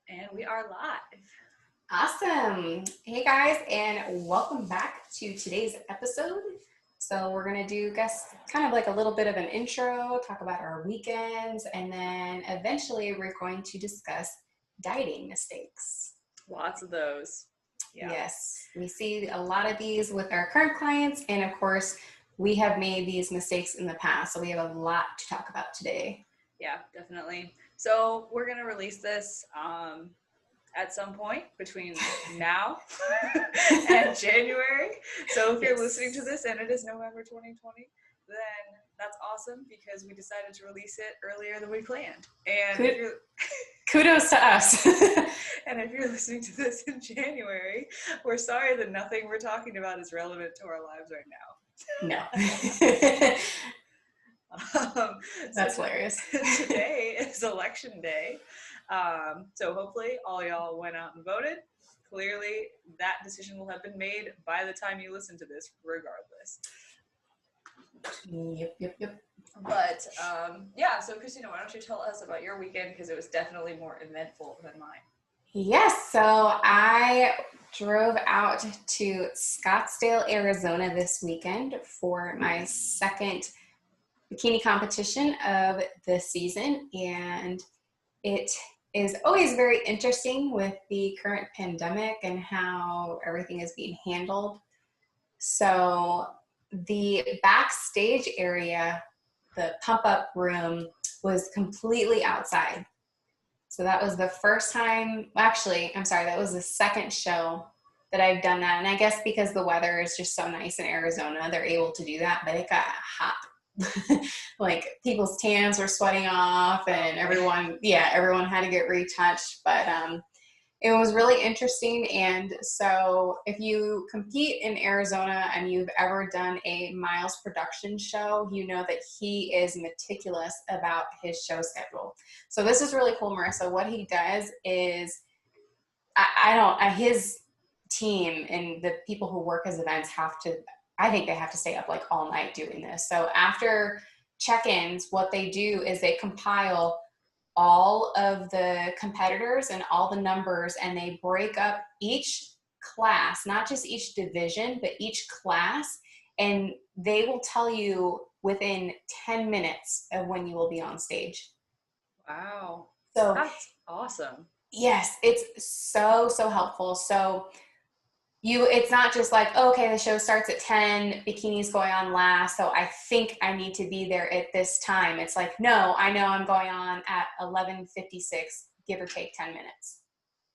And we are live. Awesome. Hey guys, and welcome back to today's episode. So we're going to do, kind of like a little bit of an intro, talk about our weekends, and then eventually we're going to discuss dieting mistakes. Lots of those. Yeah. Yes, we see a lot of these with our current clients, and of course, we have made these mistakes in the past, so we have a lot to talk about today. Yeah, definitely. So we're going to release this at some point between now and January. So if you're listening to this and it is November 2020, then that's awesome because we decided to release it earlier than we planned. And kudos to us. And if you're listening to this in January, we're sorry that nothing we're talking about is relevant to our lives right now. No. That's hilarious. Today is election day. So hopefully all y'all went out and voted. Clearly that decision will have been made by the time you listen to this, regardless. Yep. But yeah, so Christina, why don't you tell us about your weekend, because it was definitely more eventful than mine. Yes, so I drove out to Scottsdale, Arizona this weekend for my second bikini competition of the season, and it is always very interesting with the current pandemic and how everything is being handled. So the backstage area, the pump-up room, was completely outside. So that was the first time, that was the second show that I've done that. And I guess because the weather is just so nice in Arizona, they're able to do that, but it got hot. Like people's tans were sweating off and everyone had to get retouched, but it was really interesting. And so if you compete in Arizona and you've ever done a Miles production show, you know that he is meticulous about his show schedule. So this is really cool, Marissa. What he does is, his team and the people who work his events I think they have to stay up like all night doing this. So after check-ins, what they do is they compile all of the competitors and all the numbers, and they break up each class, not just each division, but each class, and they will tell you within 10 minutes of when you will be on stage. Wow. So that's awesome. Yes, it's so helpful. So it's not just like, oh, okay, the show starts at 10, bikini's going on last, so I think I need to be there at this time. It's like, no, I know I'm going on at 11:56, give or take 10 minutes.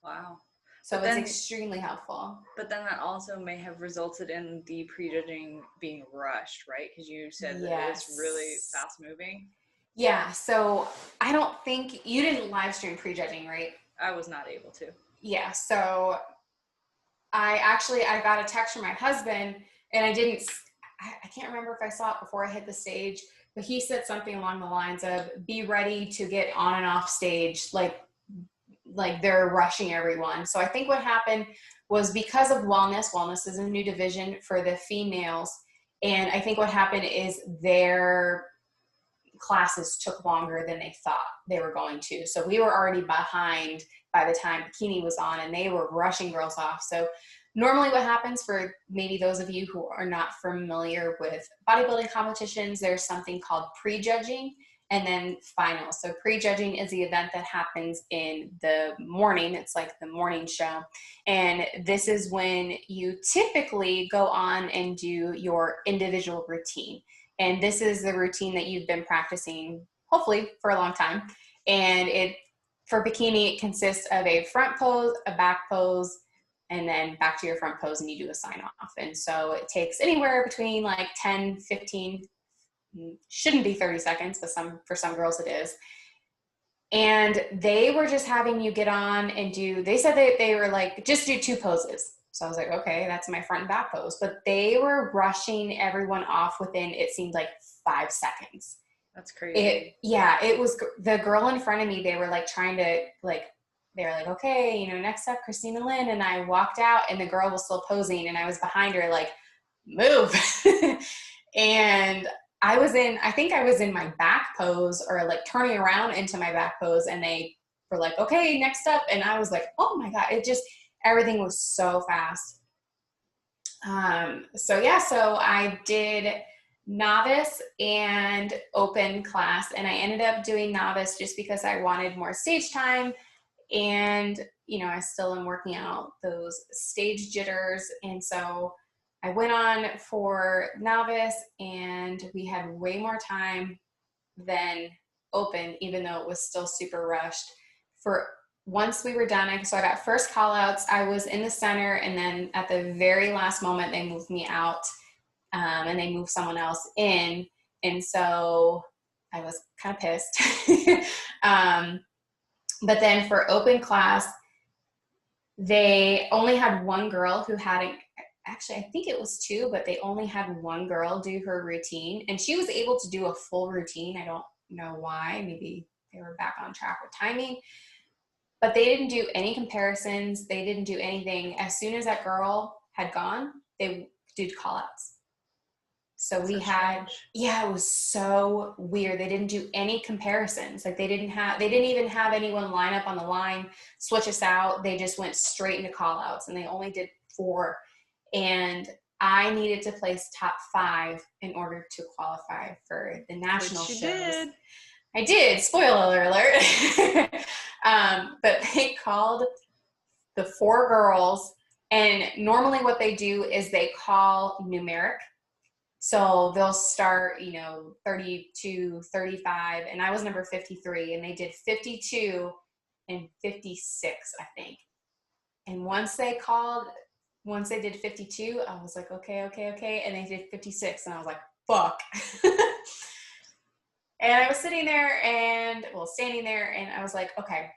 Wow. So it's extremely helpful. But then that also may have resulted in the prejudging being rushed, right? Because you said that it was really fast moving. Yeah, so I don't think, you didn't live stream prejudging, right? I was not able to. Yeah, so I got a text from my husband, and I can't remember if I saw it before I hit the stage, but he said something along the lines of, be ready to get on and off stage, like they're rushing everyone. So I think what happened was because of wellness is a new division for the females, and I think what happened is their classes took longer than they thought they were going to. So we were already behind by the time bikini was on, and they were rushing girls off. So normally what happens, for maybe those of you who are not familiar with bodybuilding competitions, there's something called prejudging and then finals. So prejudging is the event that happens in the morning. It's like the morning show. And this is when you typically go on and do your individual routine. And this is the routine that you've been practicing, hopefully, for a long time. And for bikini, it consists of a front pose, a back pose, and then back to your front pose, and you do a sign off. And so it takes anywhere between like 10, 15, shouldn't be 30 seconds, but for some girls it is. And they were just having you get on and they said that they were like, just do 2 poses. So I was like, okay, that's my front and back pose. But they were rushing everyone off within, it seemed like 5 seconds. That's crazy. It was the girl in front of me. They were like trying to they were like, okay, next up, Christina Lynn. And I walked out and the girl was still posing and I was behind her like, move. And I think I was in my back pose, or like turning around into my back pose, and they for like, okay, next up. And I was like, oh my God, everything was so fast. So I did novice and open class, and I ended up doing novice just because I wanted more stage time. And, I still am working out those stage jitters. And so I went on for novice, and we had way more time than open, even though it was still super rushed. Once we were done, so I got first call outs, I was in the center, and then at the very last moment, they moved me out, and they moved someone else in. And so I was kind of pissed. But then for open class, they only had one girl who hadn't, actually, I think it was two, but they only had one girl do her routine, and she was able to do a full routine. I don't know why. Maybe they were back on track with timing. But they didn't do any comparisons. They didn't do anything. As soon as that girl had gone, they did call outs. So we had, yeah, it was so weird. They didn't do any comparisons. Like they didn't even have anyone line up on the line, switch us out. They just went straight into call outs, and they only did 4. And I needed to place top 5 in order to qualify for the national shows. Did. I did. Spoiler alert. But they called the 4 girls, and normally what they do is they call numeric. So they'll start, 32, 35, and I was number 53, and they did 52 and 56, I think. And once they did 52, I was like, okay. And they did 56, and I was like, fuck. And I was standing there, and I was like, okay,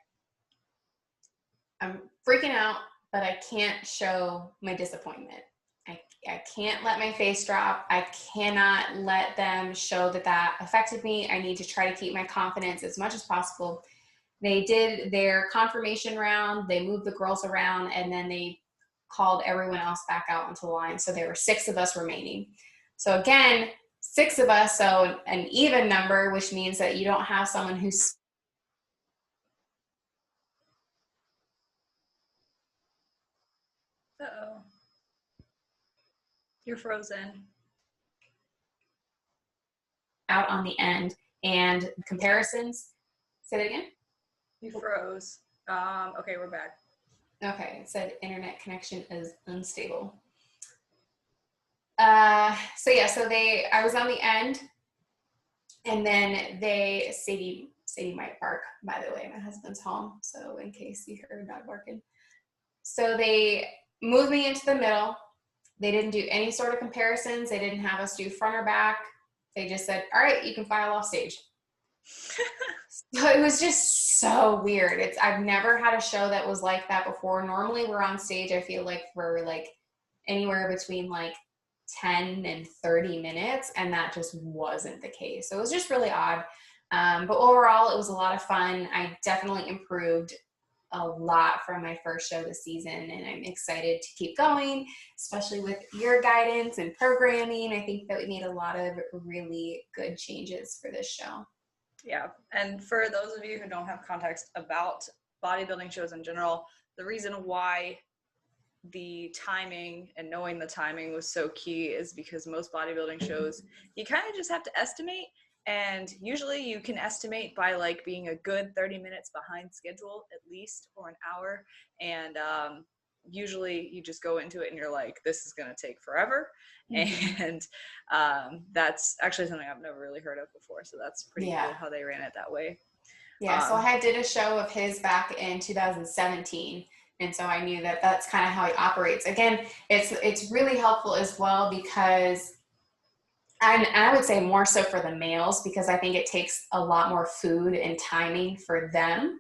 I'm freaking out, but I can't show my disappointment. I can't let my face drop. I cannot let them show that affected me. I need to try to keep my confidence as much as possible. They did their confirmation round. They moved the girls around, and then they called everyone else back out onto the line. So there were 6 of us remaining. So again, 6 of us, so an even number, which means that you don't have someone who's Uh-oh. You're frozen. Out on the end. And comparisons. Say that again? You froze. Okay, we're back. Okay, it said internet connection is unstable. So I was on the end, and then Sadie might bark, by the way. My husband's home, so in case you heard a dog barking. So they moved me into the middle. They didn't do any sort of comparisons. They didn't have us do front or back. They just said, all right, you can file off stage. So it was just so weird. I've never had a show that was like that before. Normally we're on stage, I feel like we're like anywhere between like 10 and 30 minutes, and that just wasn't the case. So it was just really odd. But overall, it was a lot of fun. I definitely improved a lot from my first show this season, and I'm excited to keep going, especially with your guidance and programming. I think that we made a lot of really good changes for this show. Yeah, and for those of you who don't have context about bodybuilding shows in general, the reason why the timing and knowing the timing was so key is because most bodybuilding shows, you kind of just have to estimate. And usually you can estimate by like being a good 30 minutes behind schedule at least, or an hour. And usually you just go into it and you're like, this is going to take forever. Mm-hmm. And that's actually something I've never really heard of before. So that's pretty cool how they ran it that way. Yeah. So I did a show of his back in 2017. And so I knew that that's kind of how he operates. Again, it's really helpful as well because, and I would say more so for the males, because I think it takes a lot more food and timing for them.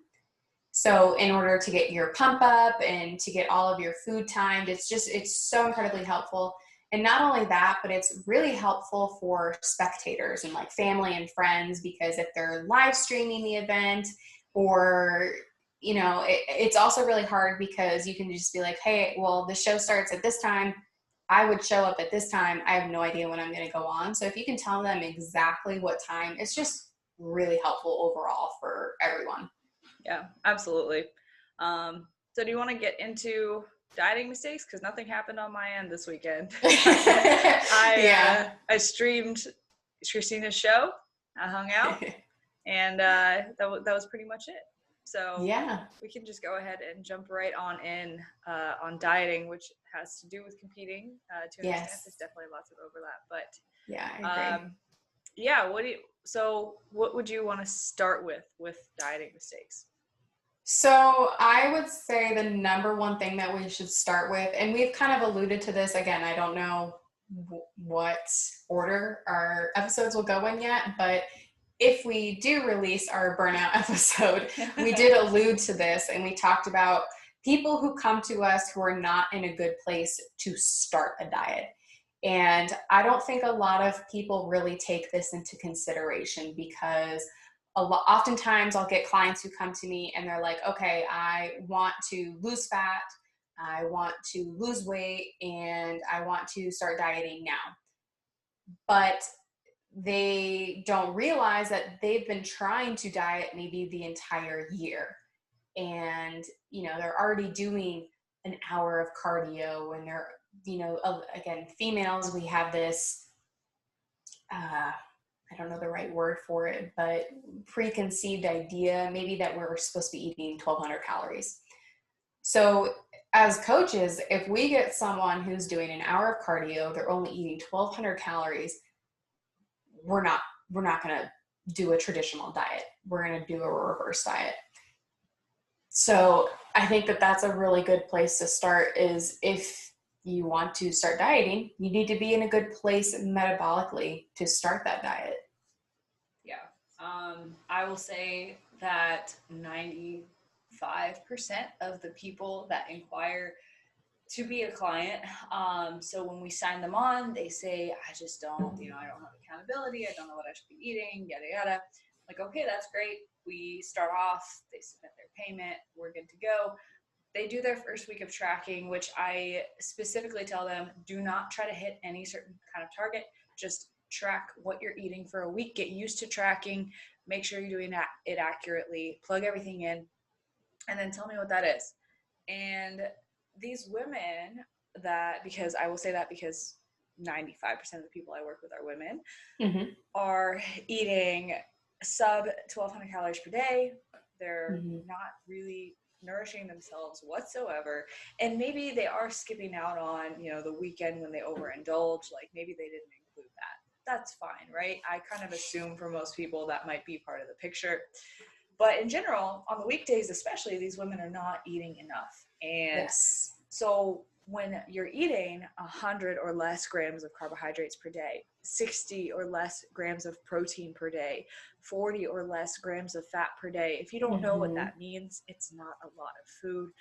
So in order to get your pump up and to get all of your food timed, it's so incredibly helpful. And not only that, but it's really helpful for spectators and like family and friends, because if they're live streaming the event, or, it's also really hard because you can just be like, hey, well, the show starts at this time. I would show up at this time. I have no idea when I'm going to go on. So if you can tell them exactly what time, it's just really helpful overall for everyone. Yeah, absolutely. So do you want to get into dieting mistakes? Because nothing happened on my end this weekend. Yeah. I streamed Christina's show. I hung out, and that was pretty much it. So Yeah. we can just go ahead and jump right on in on dieting, which has to do with competing to an extent. There's definitely lots of overlap, but yeah, I agree. yeah. What would you want to start with dieting mistakes? So I would say the number one thing that we should start with, and we've kind of alluded to this, again, I don't know what order our episodes will go in yet, but if we do release our burnout episode, we did allude to this, and we talked about people who come to us who are not in a good place to start a diet. And I don't think a lot of people really take this into consideration, because oftentimes I'll get clients who come to me and they're like, okay, I want to lose fat, I want to lose weight, and I want to start dieting now. But they don't realize that they've been trying to diet maybe the entire year. And, they're already doing an hour of cardio, and they're, again, females, we have this, I don't know the right word for it, but preconceived idea maybe that we're supposed to be eating 1,200 calories. So as coaches, if we get someone who's doing an hour of cardio, they're only eating 1,200 calories, we're not going to do a traditional diet. We're going to do a reverse diet. So I think that that's a really good place to start. Is if you want to start dieting, you need to be in a good place metabolically to start that diet. Yeah. I will say that 95% of the people that inquire to be a client, so when we sign them on, they say, I just don't, I don't have accountability. I don't know what I should be eating, yada, yada. Like, okay, that's great. We start off, they submit their payment, we're good to go. They do their first week of tracking, which I specifically tell them, do not try to hit any certain kind of target. Just track what you're eating for a week. Get used to tracking. Make sure you're doing it accurately. Plug everything in, and then tell me what that is. And these women because I will say that because 95% of the people I work with are women, are eating sub 1,200 calories per day. They're not really nourishing themselves whatsoever, and maybe they are skipping out on the weekend when they overindulge. Like, maybe they didn't include that. That's fine, right? I kind of assume for most people that might be part of the picture, but in general, on the weekdays especially, these women are not eating enough. And so when you're eating 100 or less grams of carbohydrates per day, 60 or less grams of protein per day, 40 or less grams of fat per day, if you don't know what that means, it's not a lot of food.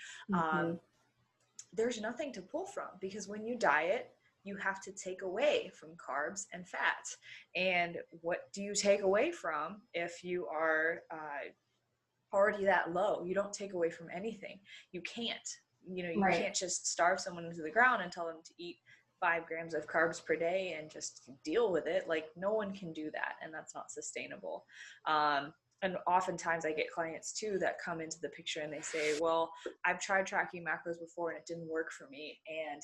There's nothing to pull from, because when you diet, you have to take away from carbs and fat. And what do you take away from if you are already that low? You don't take away from anything. You can't. You can't just starve someone into the ground and tell them to eat 5 grams of carbs per day and just deal with it. Like, no one can do that, and that's not sustainable. And oftentimes I get clients too that come into the picture and they say, well, I've tried tracking macros before and it didn't work for me. And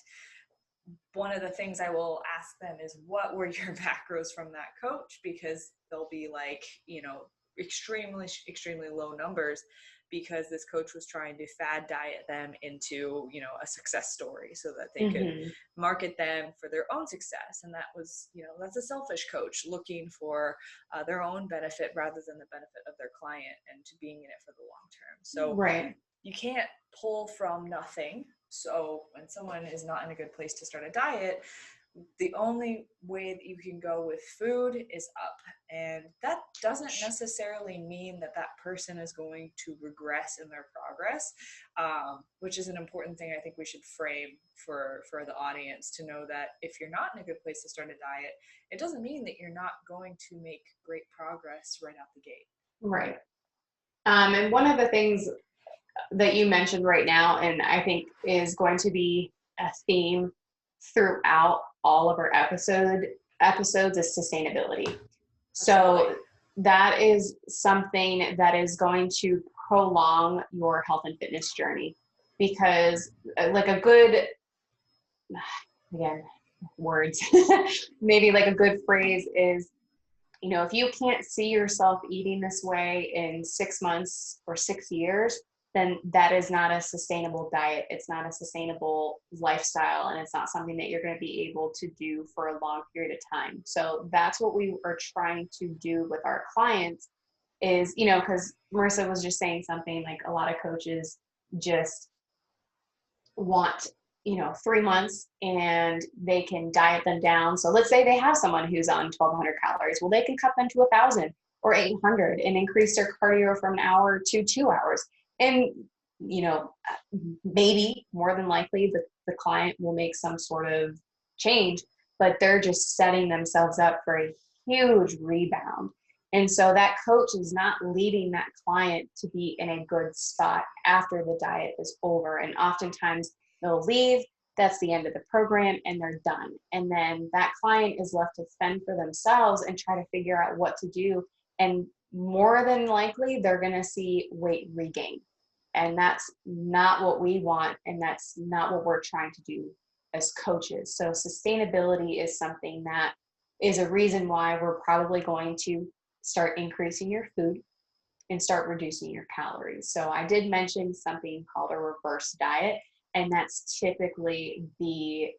one of the things I will ask them is, what were your macros from that coach? Because they'll be like, extremely, extremely low numbers, because this coach was trying to fad diet them into, a success story so that they could market them for their own success. And that was, that's a selfish coach looking for their own benefit rather than the benefit of their client and to being in it for the long term. So you can't pull from nothing. So when someone is not in a good place to start a diet, the only way that you can go with food is up. And that doesn't necessarily mean that that person is going to regress in their progress, which is an important thing I think we should frame for the audience, to know that if you're not in a good place to start a diet, it doesn't mean that you're not going to make great progress right out the gate. Right. And one of the things that you mentioned right now, and I think is going to be a theme throughout all of our episodes, is sustainability. So that is something that is going to prolong your health and fitness journey. Because like a good, again, words, maybe like a good phrase is, if you can't see yourself eating this way in 6 months or 6 years, then that is not a sustainable diet. It's not a sustainable lifestyle, and it's not something that you're going to be able to do for a long period of time. So that's what we are trying to do with our clients is, because Marissa was just saying something like a lot of coaches just want 3 months and they can diet them down. So let's say they have someone who's on 1,200 calories. Well, they can cut them to 1,000 or 800 and increase their cardio from an hour to 2 hours. And maybe more than likely the client will make some sort of change, but they're just setting themselves up for a huge rebound. And so that coach is not leading that client to be in a good spot after the diet is over. And oftentimes they'll leave, that's the end of the program, and they're done. And then that client is left to fend for themselves and try to figure out what to do. And more than likely, they're going to see weight regain. And that's not what we want. And that's not what we're trying to do as coaches. So sustainability is something that is a reason why we're probably going to start increasing your food and start reducing your calories. So I did mention something called a reverse diet, and that's typically the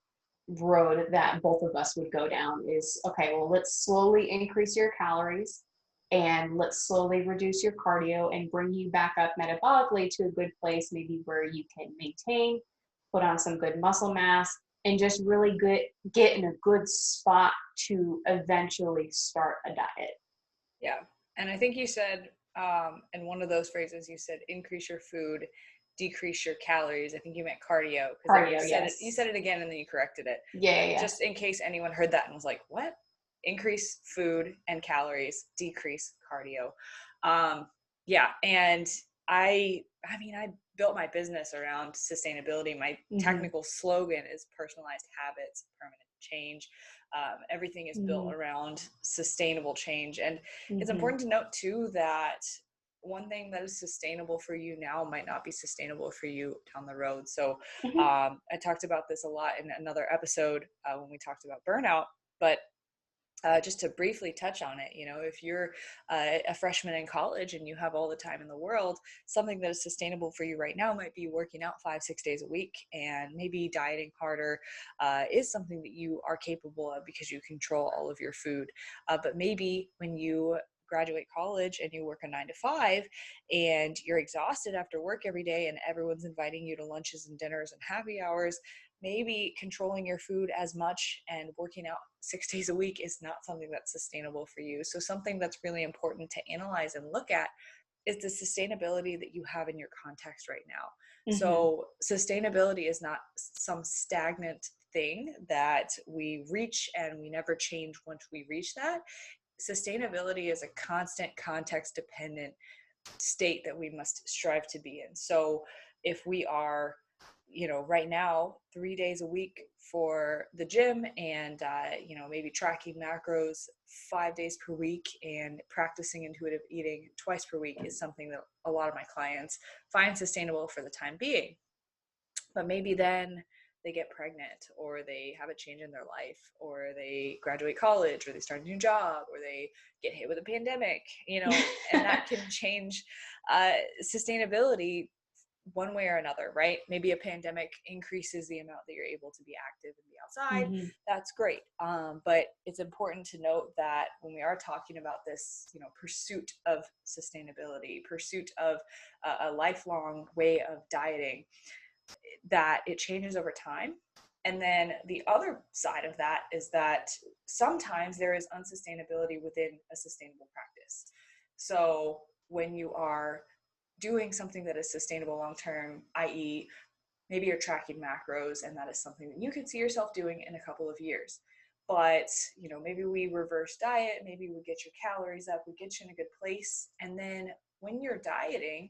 road that both of us would go down is, okay, well, let's slowly increase your calories and let's slowly reduce your cardio and bring you back up metabolically to a good place, maybe where you can maintain, put on some good muscle mass, and just really get in a good spot to eventually start a diet. Yeah. And I think you said, in one of those phrases, you said, increase your food, decrease your calories. I think you meant cardio. Cardio, yes. You said it again and then you corrected it. Yeah. Just in case anyone heard that and was like, what? Increase food and calories, decrease cardio. Yeah. And I built my business around sustainability. My technical slogan is personalized habits, permanent change. Everything is built around sustainable change. And it's important to note too that one thing that is sustainable for you now might not be sustainable for you down the road. So I talked about this a lot in another episode when we talked about burnout, but just to briefly touch on it, if you're a freshman in college and you have all the time in the world, something that is sustainable for you right now might be working out 5-6 days a week, and maybe dieting harder is something that you are capable of because you control all of your food. But maybe when you graduate college and you work a 9 to 5 and you're exhausted after work every day and everyone's inviting you to lunches and dinners and happy hours, maybe controlling your food as much and working out 6 days a week is not something that's sustainable for you. So something that's really important to analyze and look at is the sustainability that you have in your context right now. So sustainability is not some stagnant thing that we reach and we never change once we reach that. Sustainability is a constant context dependent state that we must strive to be in. So if we are right now 3 days a week for the gym and maybe tracking macros 5 days per week and practicing intuitive eating twice per week is something that a lot of my clients find sustainable for the time being. But maybe then they get pregnant, or they have a change in their life, or they graduate college, or they start a new job, or they get hit with a pandemic, and that can change sustainability one way or another, right? Maybe a pandemic increases the amount that you're able to be active and be outside. That's great. But it's important to note that when we are talking about this, pursuit of sustainability, pursuit of a lifelong way of dieting, that it changes over time. And then the other side of that is that sometimes there is unsustainability within a sustainable practice. So when you are doing something that is sustainable long-term, i.e. maybe you're tracking macros and that is something that you could see yourself doing in a couple of years. But, maybe we reverse diet, maybe we get your calories up, we get you in a good place. And then when you're dieting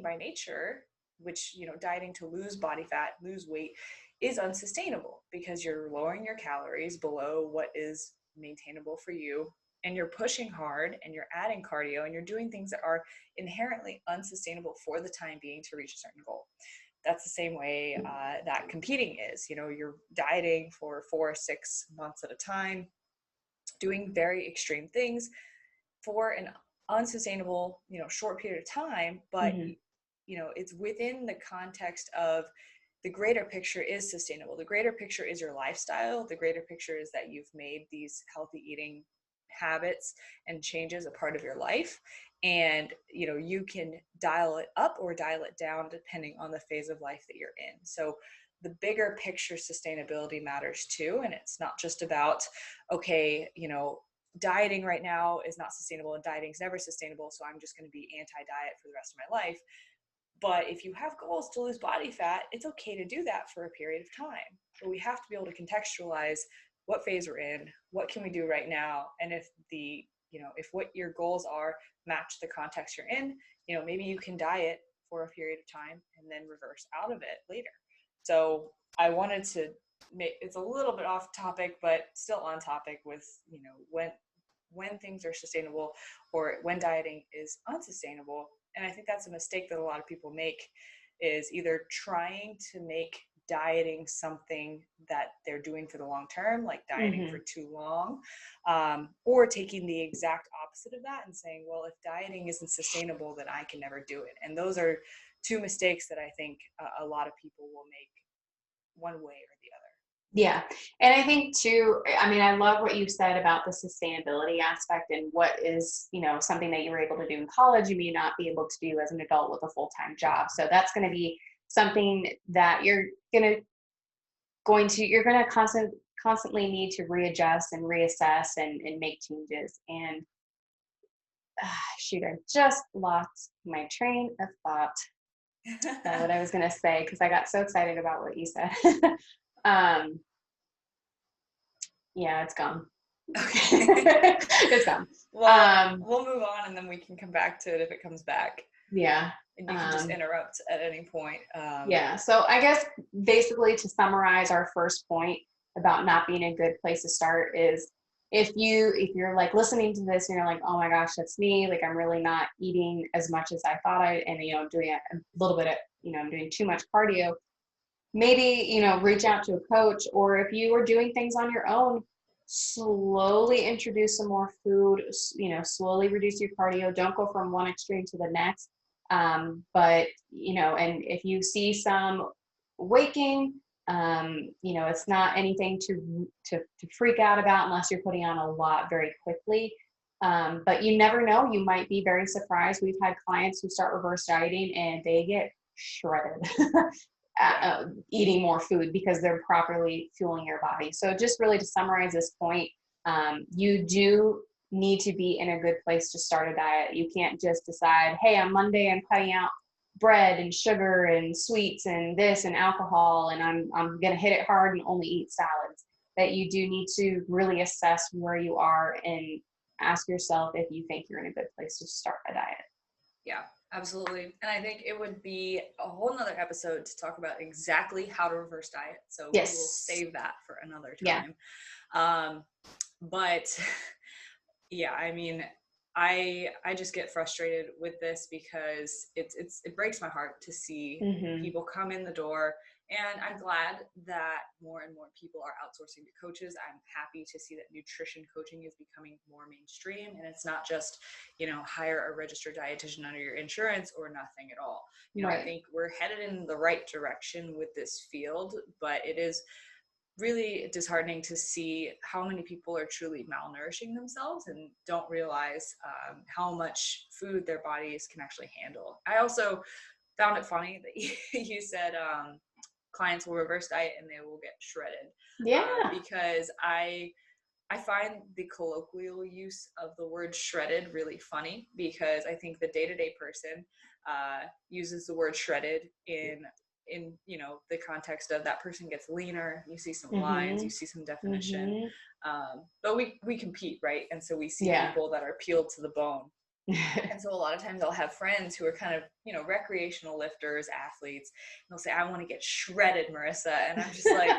by nature, which, dieting to lose body fat, lose weight, is unsustainable because you're lowering your calories below what is maintainable for you. and you're pushing hard and you're adding cardio and you're doing things that are inherently unsustainable for the time being to reach a certain goal. That's the same way that competing is. You know, you're dieting for 4 or 6 months at a time, doing very extreme things for an unsustainable, you know, short period of time, but you know, it's within the context of the greater picture is sustainable. The greater picture is your lifestyle. The greater picture is that you've made these healthy eating habits and changes a part of your life. And, you know, you can dial it up or dial it down depending on the phase of life that you're in. So the bigger picture sustainability matters too. And it's not just about, okay, you know, dieting right now is not sustainable and dieting is never sustainable, so I'm just going to be anti-diet for the rest of my life. But if you have goals to lose body fat, it's okay to do that for a period of time. But we have to be able to contextualize what phase we're in, what can we do right now, and if the, you know, if what your goals are match the context you're in, you know, maybe you can diet for a period of time and then reverse out of it later. So I wanted to make, it's a little bit off topic, but still on topic with, you know, when things are sustainable or when dieting is unsustainable. And I think that's a mistake that a lot of people make, is either trying to make dieting something that they're doing for the long term, like dieting for too long, or taking the exact opposite of that and saying, well, if dieting isn't sustainable, then I can never do it. And those are two mistakes that I think a lot of people will make one way or the other. Yeah. And I think too, I mean, I love what you said about the sustainability aspect and what is, you know, something that you were able to do in college, you may not be able to do as an adult with a full-time job. So that's going to be something that you're going to constantly need to readjust and reassess and make changes. And shoot, I just lost my train of thought. What I was going to say, because I got so excited about what you said. Yeah, it's gone. Okay. It's gone. Well, we'll move on and then we can come back to it if it comes back. Yeah. And you can just interrupt at any point. Yeah. So I guess basically to summarize our first point about not being a good place to start is if you're like listening to this and you're like, oh my gosh, that's me. Like I'm really not eating as much as I thought and, you know, I'm doing a little bit of, you know, I'm doing too much cardio. Maybe, you know, reach out to a coach, or if you are doing things on your own, slowly introduce some more food, you know, slowly reduce your cardio. Don't go from one extreme to the next. But, you know, and if you see some waking, you know, it's not anything to freak out about unless you're putting on a lot very quickly. But you never know, you might be very surprised. We've had clients who start reverse dieting and they get shredded. Eating more food because they're properly fueling your body. So just really to summarize this point, you do need to be in a good place to start a diet. You can't just decide, hey, on Monday I'm cutting out bread and sugar and sweets and this and alcohol, and I'm going to hit it hard and only eat salads. That you do need to really assess where you are and ask yourself if you think you're in a good place to start a diet. Yeah, absolutely. And I think it would be a whole nother episode to talk about exactly how to reverse diet. So yes, we'll save that for another time. Yeah. But yeah, I mean, I just get frustrated with this because it breaks my heart to see people come in the door. And I'm glad that more and more people are outsourcing to coaches. I'm happy to see that nutrition coaching is becoming more mainstream. And it's not just, you know, hire a registered dietitian under your insurance or nothing at all. You know, right. I think we're headed in the right direction with this field, but it is really disheartening to see how many people are truly malnourishing themselves and don't realize how much food their bodies can actually handle. I also found it funny that you said clients will reverse diet and they will get shredded. Yeah. Because I find the colloquial use of the word shredded really funny, because I think the day-to-day person uses the word shredded in you know, the context of that person gets leaner, you see some lines, you see some definition. But we compete, right? And so we see people that are peeled to the bone. And so a lot of times I'll have friends who are kind of, recreational lifters, athletes, and they'll say, I want to get shredded, Marissa. And I'm just like,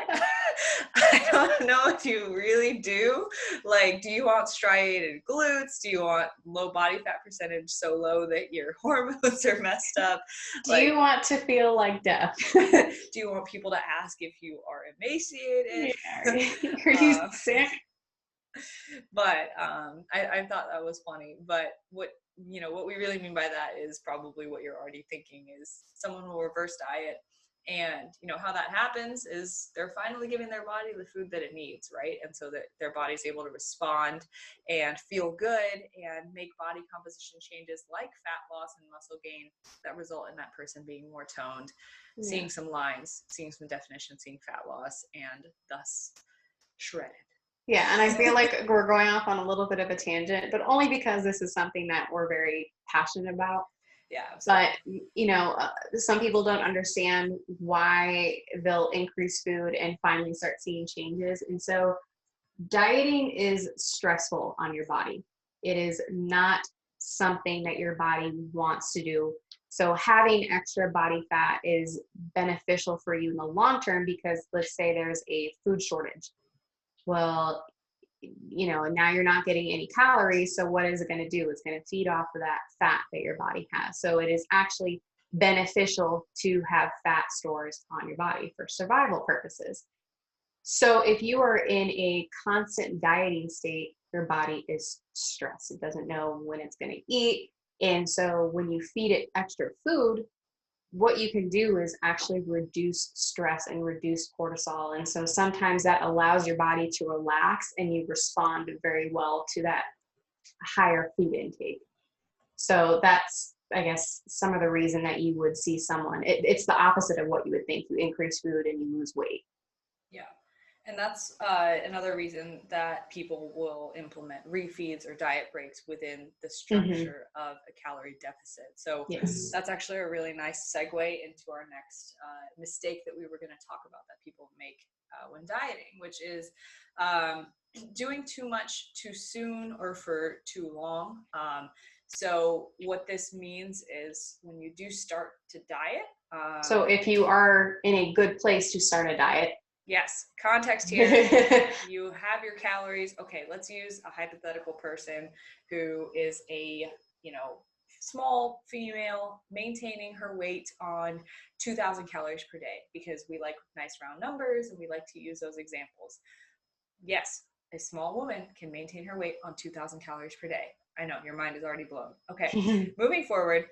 I don't know if you really do. Like, do you want striated glutes? Do you want low body fat percentage so low that your hormones are messed up? Do you want to feel like death? Do you want people to ask if you are emaciated? Yeah. Are you sick? But I thought that was funny. But what we really mean by that is probably what you're already thinking is someone will reverse diet, and how that happens is they're finally giving their body the food that it needs, right? And so that their body's able to respond and feel good and make body composition changes like fat loss and muscle gain that result in that person being more toned, seeing some lines, seeing some definition, seeing fat loss, and thus shredded. Yeah, and I feel like we're going off on a little bit of a tangent, but only because this is something that we're very passionate about. Yeah, absolutely. But, some people don't understand why they'll increase food and finally start seeing changes. And so dieting is stressful on your body. It is not something that your body wants to do. So having extra body fat is beneficial for you in the long term because let's say there's a food shortage. Well, now you're not getting any calories. So what is it going to do? It's going to feed off of that fat that your body has. So it is actually beneficial to have fat stores on your body for survival purposes. So if you are in a constant dieting state, your body is stressed. It doesn't know when it's going to eat. And so when you feed it extra food, what you can do is actually reduce stress and reduce cortisol. And so sometimes that allows your body to relax and you respond very well to that higher food intake. So that's, I guess, some of the reason that you would see someone, it's the opposite of what you would think. You increase food and you lose weight. Yeah. And that's another reason that people will implement refeeds or diet breaks within the structure of a calorie deficit. So that's actually a really nice segue into our next mistake that we were going to talk about that people make when dieting, which is doing too much too soon or for too long. So what this means is when you do start to diet. So if you are in a good place to start a diet. Yes, context here. You have your calories. Okay, let's use a hypothetical person who is a, small female maintaining her weight on 2,000 calories per day because we like nice round numbers and we like to use those examples. Yes, a small woman can maintain her weight on 2,000 calories per day. I know, your mind is already blown. Okay, moving forward,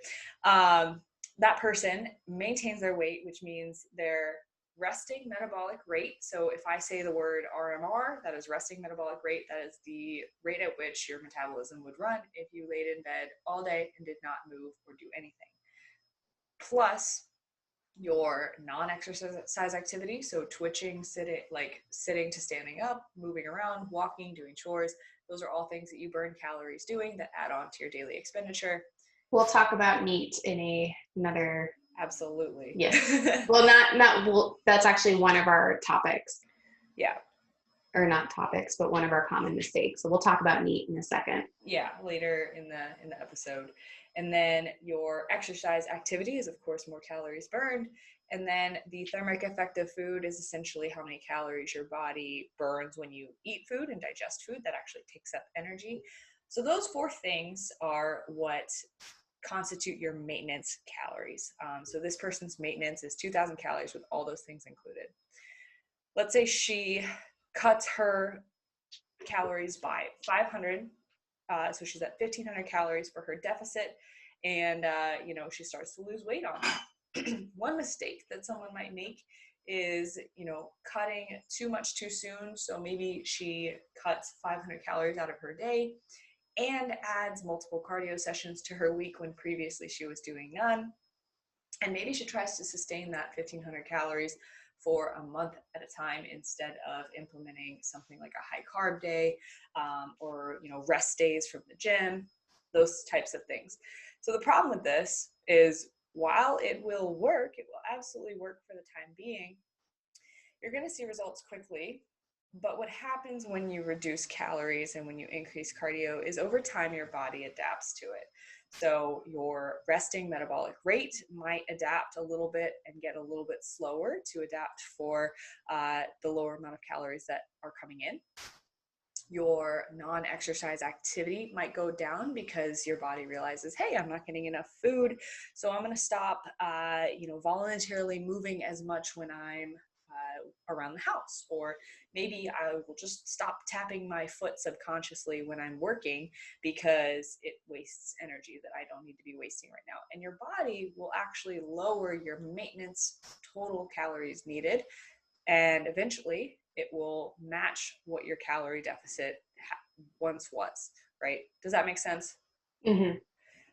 that person maintains their weight, which means their resting metabolic rate. So if I say the word RMR, that is resting metabolic rate, that is the rate at which your metabolism would run if you laid in bed all day and did not move or do anything. Plus your non-exercise activity, so twitching, sitting to standing up, moving around, walking, doing chores. Those are all things that you burn calories doing that add on to your daily expenditure. We'll talk about NEAT in another. Absolutely. Yes. Well, well, that's actually one of our topics. Yeah. Or not topics, but one of our common mistakes. So we'll talk about NEAT in a second. Yeah, later in the episode. And then your exercise activity is, of course, more calories burned. And then the thermic effect of food is essentially how many calories your body burns when you eat food and digest food that actually takes up energy. So those four things are what constitute your maintenance calories. So this person's maintenance is 2,000 calories with all those things included. Let's say she cuts her calories by 500. So she's at 1,500 calories for her deficit. And, she starts to lose weight on that. One mistake that someone might make is, cutting too much too soon. So maybe she cuts 500 calories out of her day and adds multiple cardio sessions to her week when previously she was doing none. And maybe she tries to sustain that 1,500 calories for a month at a time instead of implementing something like a high carb day or rest days from the gym, those types of things. So the problem with this is while it will work, it will absolutely work for the time being, you're going to see results quickly. But what happens when you reduce calories and when you increase cardio is over time your body adapts to it. So your resting metabolic rate might adapt a little bit and get a little bit slower to adapt for the lower amount of calories that are coming in. Your non-exercise activity might go down because your body realizes, hey, I'm not getting enough food, so I'm going to stop voluntarily moving as much when I'm around the house. Or maybe I will just stop tapping my foot subconsciously when I'm working because it wastes energy that I don't need to be wasting right now. And your body will actually lower your maintenance total calories needed, and eventually it will match what your calorie deficit once was, right? Does that make sense? Mm-hmm.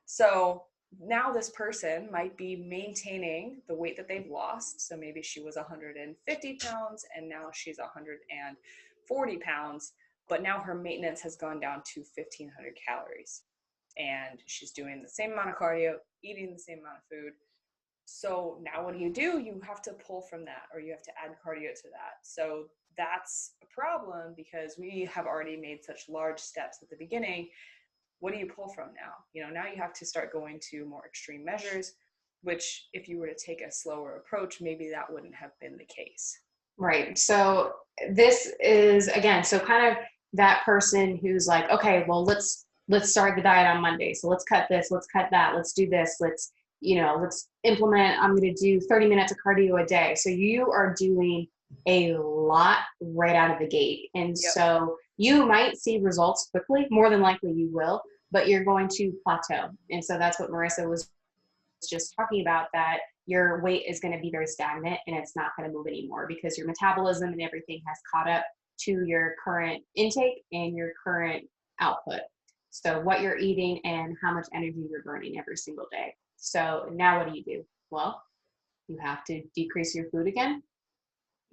So now this person might be maintaining the weight that they've lost. So maybe she was 150 pounds and now she's 140 pounds, but now her maintenance has gone down to 1,500 calories. And she's doing the same amount of cardio, eating the same amount of food. So now what do? You have to pull from that, or you have to add cardio to that. So that's a problem because we have already made such large steps at the beginning. What do you pull from now? Now you have to start going to more extreme measures, which if you were to take a slower approach, maybe that wouldn't have been the case. Right. So this is, again, so kind of that person who's like, okay, well, let's start the diet on Monday. So let's cut this, let's cut that, let's do this, let's implement, I'm going to do 30 minutes of cardio a day. So you are doing a lot right out of the gate. And Yep. So you might see results quickly, more than likely you will, but you're going to plateau. And so that's what Marissa was just talking about, that your weight is going to be very stagnant and it's not going to move anymore because your metabolism and everything has caught up to your current intake and your current output. So what you're eating and how much energy you're burning every single day. So now what do? Well, you have to decrease your food again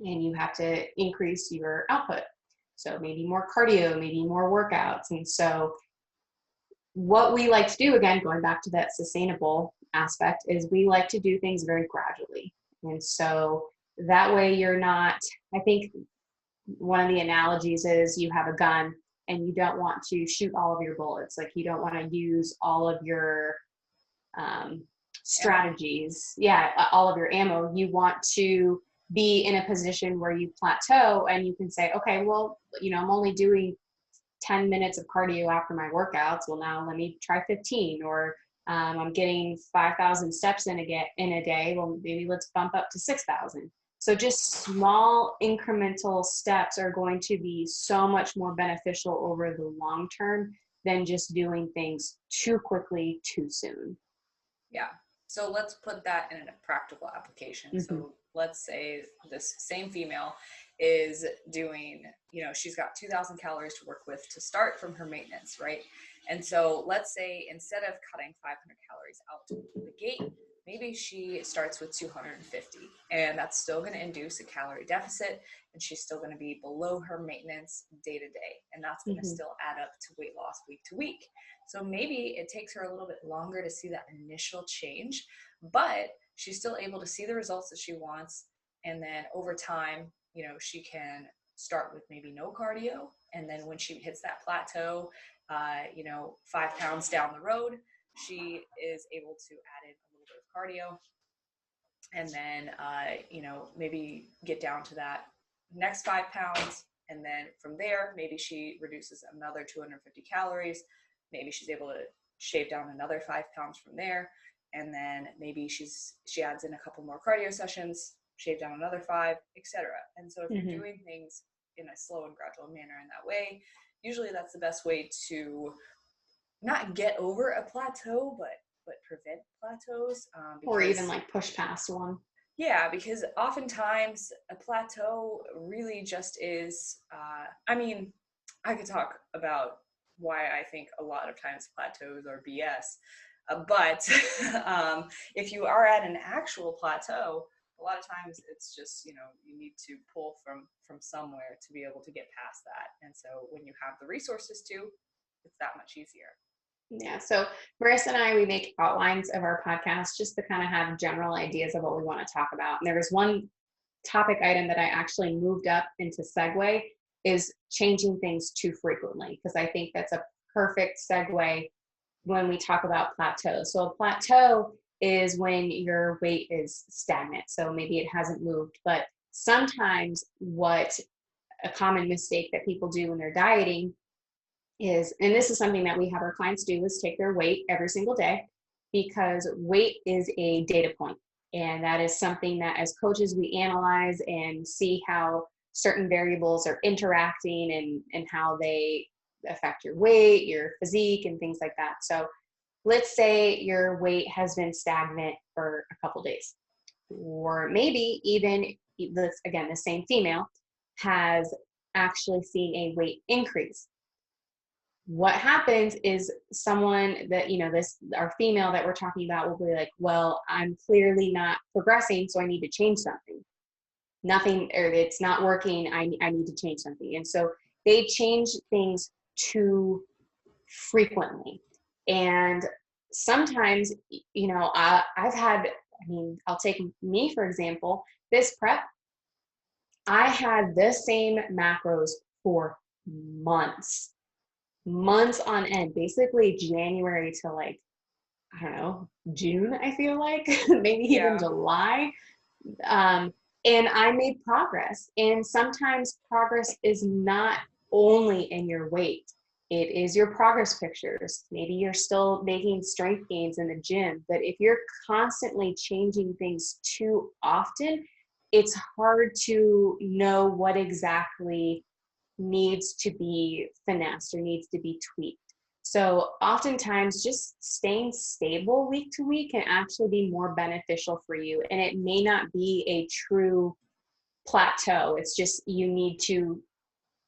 and you have to increase your output. So maybe more cardio, maybe more workouts. And so what we like to do, again, going back to that sustainable aspect, is we like to do things very gradually. And so that way you're not, I think one of the analogies is you have a gun and you don't want to shoot all of your bullets. Like you don't want to use all of your strategies. Yeah, all of your ammo. You want to be in a position where you plateau and you can say, okay, well, I'm only doing 10 minutes of cardio after my workouts. Well, now let me try 15, or I'm getting 5,000 steps in a day. Well, maybe let's bump up to 6,000. So just small incremental steps are going to be so much more beneficial over the long term than just doing things too quickly, too soon. Yeah. So let's put that in a practical application. Mm-hmm. So let's say this same female is doing, she's got 2,000 calories to work with to start from her maintenance, right? And so let's say instead of cutting 500 calories out the gate, maybe she starts with 250, and that's still going to induce a calorie deficit, and she's still going to be below her maintenance day to day, and that's going to still add up to weight loss week to week. So maybe it takes her a little bit longer to see that initial change, but she's still able to see the results that she wants, and then over time, she can start with maybe no cardio, and then when she hits that plateau, 5 pounds down the road, she is able to add in a little bit of cardio, and then maybe get down to that next 5 pounds, and then from there maybe she reduces another 250 calories. Maybe she's able to shave down another 5 pounds from there, and then maybe she adds in a couple more cardio sessions, shave down another 5, etc. And so if you're doing things in a slow and gradual manner in that way, usually that's the best way to not get over a plateau, but prevent plateaus. Or even like push past one. Yeah, because oftentimes a plateau really just is, I could talk about why I think a lot of times plateaus are BS. But if you are at an actual plateau, a lot of times it's just, you need to pull from somewhere to be able to get past that. And so when you have the resources to, it's that much easier. Yeah. So Marissa and I, we make outlines of our podcast just to kind of have general ideas of what we want to talk about. And there was one topic item that I actually moved up into segue is changing things too frequently, because I think that's a perfect segue when we talk about plateau. So a plateau is when your weight is stagnant. So maybe it hasn't moved, but sometimes what a common mistake that people do when they're dieting is, and this is something that we have our clients do, is take their weight every single day, because weight is a data point. And that is something that as coaches, we analyze and see how certain variables are interacting and how they affect your weight, your physique, and things like that. So let's say your weight has been stagnant for a couple days, or maybe even this, again, the same female has actually seen a weight increase. What happens is someone that, this, our female that we're talking about, will be like, well, I'm clearly not progressing, so I need to change something. Nothing, or it's not working, I need to change something. And so they change things too frequently. And sometimes, I've had, I'll take me, for example, this prep, I had the same macros for months on end, basically January to like, I don't know, June, I feel like, maybe even July. And I made progress. And sometimes progress is not only in your weight, it is your progress pictures. Maybe you're still making strength gains in the gym, but if you're constantly changing things too often, it's hard to know what exactly needs to be finessed or needs to be tweaked. So oftentimes just staying stable week to week can actually be more beneficial for you. And it may not be a true plateau. It's just, you need to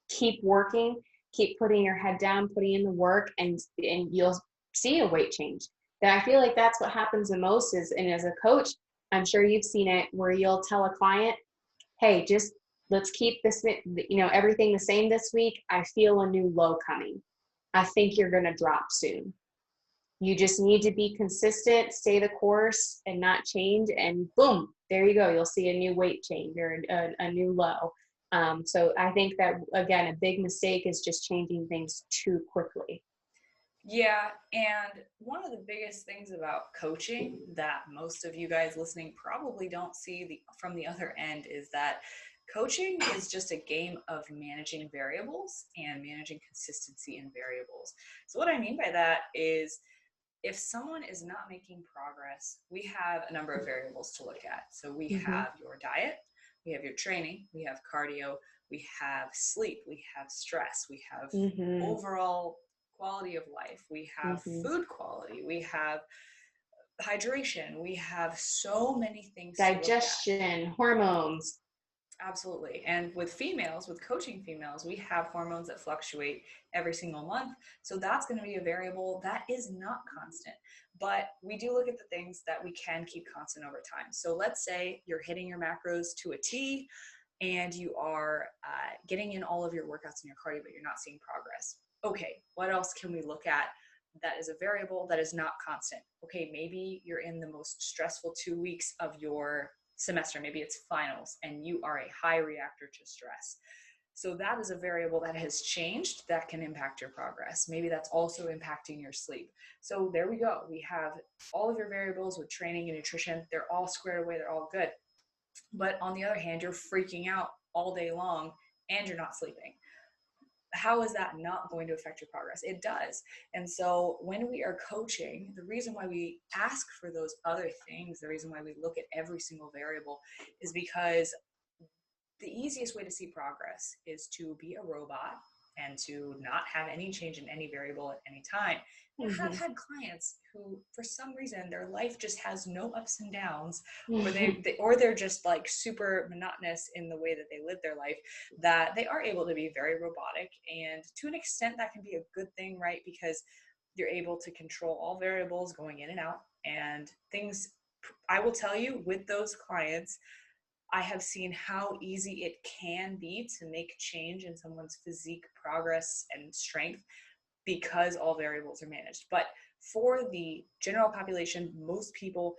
keep working, keep putting your head down, putting in the work, and you'll see a weight change. That I feel like that's what happens the most is, and as a coach, I'm sure you've seen it, where you'll tell a client, hey, just let's keep this, everything the same this week. I feel a new low coming. I think you're going to drop soon. You just need to be consistent, stay the course, and not change. And boom, there you go. You'll see a new weight change or a new low. So I think that, again, a big mistake is just changing things too quickly. Yeah, and one of the biggest things about coaching that most of you guys listening probably don't see from the other end is that coaching is just a game of managing variables and managing consistency in variables. So what I mean by that is, if someone is not making progress, we have a number of variables to look at. So we have your diet, we have your training, we have cardio, we have sleep, we have stress, we have overall quality of life, we have food quality, we have hydration, we have so many things, digestion, hormones. Absolutely. And with females, with coaching females, we have hormones that fluctuate every single month. So that's going to be a variable that is not constant. But we do look at the things that we can keep constant over time. So let's say you're hitting your macros to a T and you are getting in all of your workouts and your cardio, but you're not seeing progress. Okay, what else can we look at that is a variable that is not constant? Okay, maybe you're in the most stressful 2 weeks of your semester, maybe it's finals, and you are a high reactor to stress. So that is a variable that has changed that can impact your progress. Maybe that's also impacting your sleep. So there we go. We have all of your variables with training and nutrition. They're all squared away. They're all good. But on the other hand, you're freaking out all day long and you're not sleeping. How is that not going to affect your progress? It does. And so when we are coaching, the reason why we ask for those other things, the reason why we look at every single variable is because the easiest way to see progress is to be a robot and to not have any change in any variable at any time. I've had clients who, for some reason, their life just has no ups and downs, or they're just like super monotonous in the way that they live their life, that they are able to be very robotic. And to an extent, that can be a good thing, right? Because you're able to control all variables going in and out and things. I will tell you, with those clients, I have seen how easy it can be to make change in someone's physique, progress, and strength because all variables are managed. But for the general population, most people,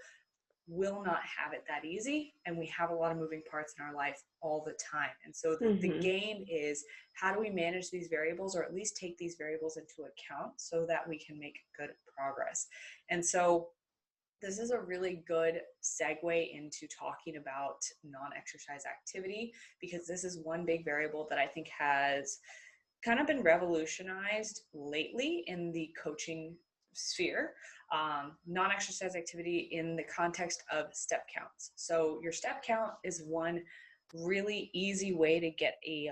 will not have it that easy, and we have a lot of moving parts in our life all the time. And so the game is, how do we manage these variables, or at least take these variables into account so that we can make good progress? And so this is a really good segue into talking about non-exercise activity, because this is one big variable that I think has kind of been revolutionized lately in the coaching sphere. Non-exercise activity in the context of step counts. So your step count is one really easy way to get a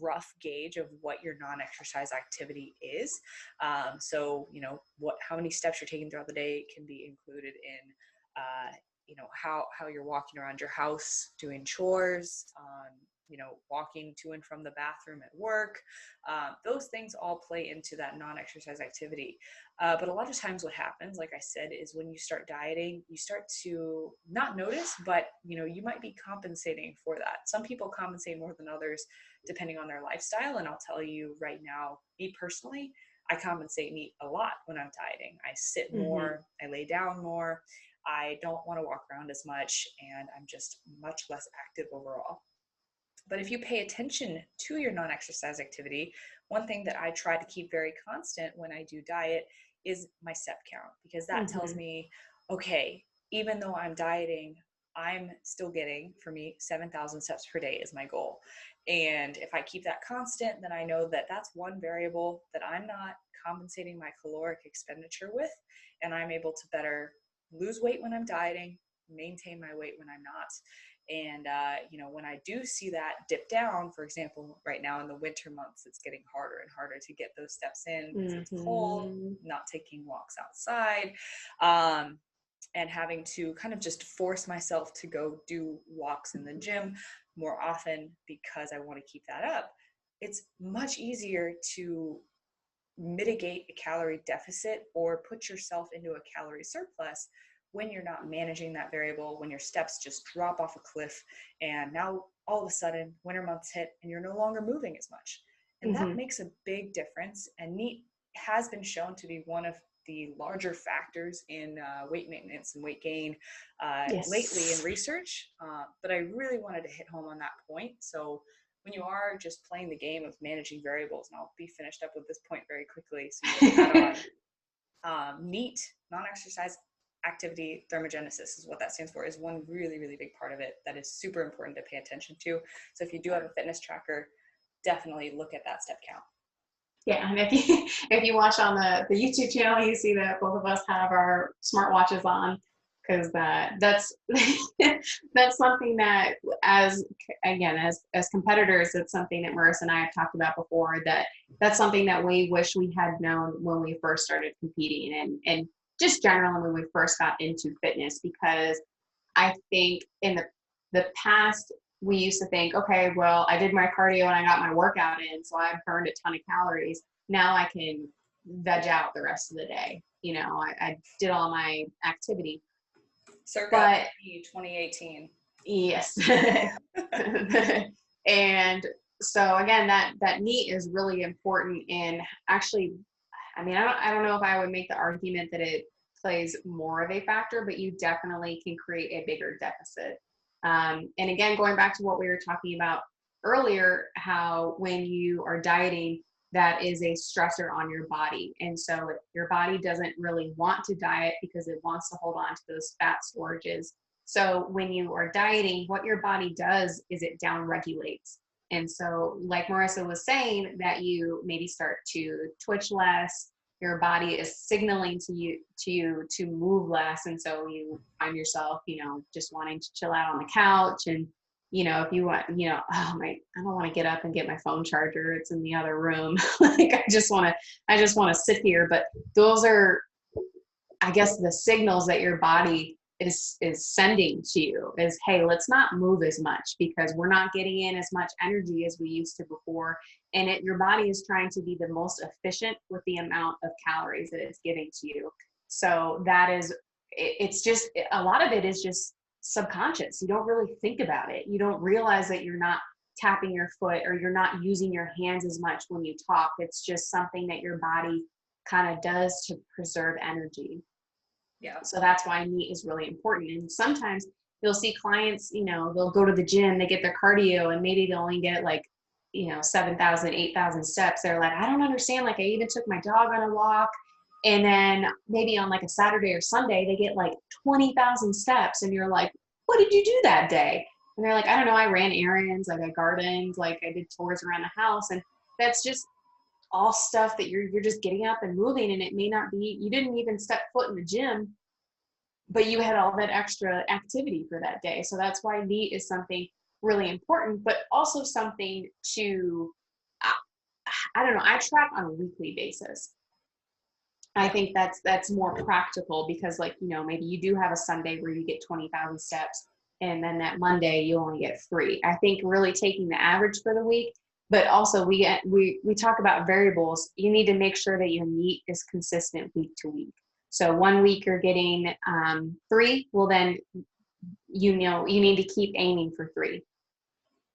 rough gauge of what your non-exercise activity is. So, how many steps you're taking throughout the day can be included in, how you're walking around your house, doing chores, walking to and from the bathroom at work. Those things all play into that non-exercise activity. But a lot of times what happens, like I said, is when you start dieting, you start to not notice, but you might be compensating for that. Some people compensate more than others depending on their lifestyle. And I'll tell you right now, me personally, I compensate and eat a lot when I'm dieting. I sit more, I lay down more, I don't want to walk around as much, and I'm just much less active overall. But if you pay attention to your non-exercise activity, one thing that I try to keep very constant when I do diet is my step count, because that tells me, okay, even though I'm dieting, I'm still getting, for me, 7,000 steps per day is my goal. And if I keep that constant, then I know that that's one variable that I'm not compensating my caloric expenditure with, and I'm able to better lose weight when I'm dieting, maintain my weight when I'm not. And, when I do see that dip down, for example, right now in the winter months, it's getting harder and harder to get those steps in because it's cold, not taking walks outside, and having to kind of just force myself to go do walks in the gym more often because I want to keep that up. It's much easier to mitigate a calorie deficit or put yourself into a calorie surplus when you're not managing that variable, when your steps just drop off a cliff, and now all of a sudden winter months hit and you're no longer moving as much. And that makes a big difference. And NEAT has been shown to be one of the larger factors in weight maintenance and weight gain lately in research. But I really wanted to hit home on that point. So when you are just playing the game of managing variables, and I'll be finished up with this point very quickly, so you can add on, NEAT, non-exercise activity thermogenesis is what that stands for, is one really, really big part of it that is super important to pay attention to. So if you do have a fitness tracker, definitely look at that step count. Yeah, and if you watch on the YouTube channel, you see that both of us have our smartwatches on, because that's that's something that as competitors, it's something that Marissa and I have talked about before, that's something that we wish we had known when we first started competing, and just generally when we first got into fitness, because I think in the past, we used to think, okay, well, I did my cardio and I got my workout in, so I burned a ton of calories. Now I can veg out the rest of the day. I did all my activity. Circa 2018. Yes. And so again, that NEAT is really important. And actually, I don't know if I would make the argument that it plays more of a factor, but you definitely can create a bigger deficit. And again, going back to what we were talking about earlier, how when you are dieting, that is a stressor on your body. And so your body doesn't really want to diet because it wants to hold on to those fat storages. So when you are dieting, what your body does is it down regulates. And so like Marissa was saying, that you maybe start to twitch less, your body is signaling to you to move less. And so you find yourself, just wanting to chill out on the couch. And, if you want, I don't want to get up and get my phone charger. It's in the other room. Like, I just want to sit here. But those are, I guess, the signals that your body is sending to you is, hey, let's not move as much because we're not getting in as much energy as we used to before. And your body is trying to be the most efficient with the amount of calories that it's giving to you. So it's just, a lot of it is just subconscious. You don't really think about it. You don't realize that you're not tapping your foot or you're not using your hands as much when you talk. It's just something that your body kind of does to preserve energy. Yeah. So that's why NEAT is really important. And sometimes you'll see clients, they'll go to the gym, they get their cardio, and maybe they'll only get like, 7,000, 8,000 steps. They're like, I don't understand. Like, I even took my dog on a walk. And then maybe on like a Saturday or Sunday, they get like 20,000 steps. And you're like, what did you do that day? And they're like, I don't know. I ran errands, like I gardened, like I did chores around the house. And that's just all stuff that you're just getting up and moving. And it may not be, you didn't even step foot in the gym, but you had all that extra activity for that day. So that's why NEAT is something really important, but also something to, I don't know, I track on a weekly basis. I think that's more practical because, like, maybe you do have a Sunday where you get 20,000 steps, and then that Monday you only get 3. I think really taking the average for the week, but also we talk about variables. You need to make sure that your NEAT is consistent week to week. So one week you're getting 3, well then, you need to keep aiming for 3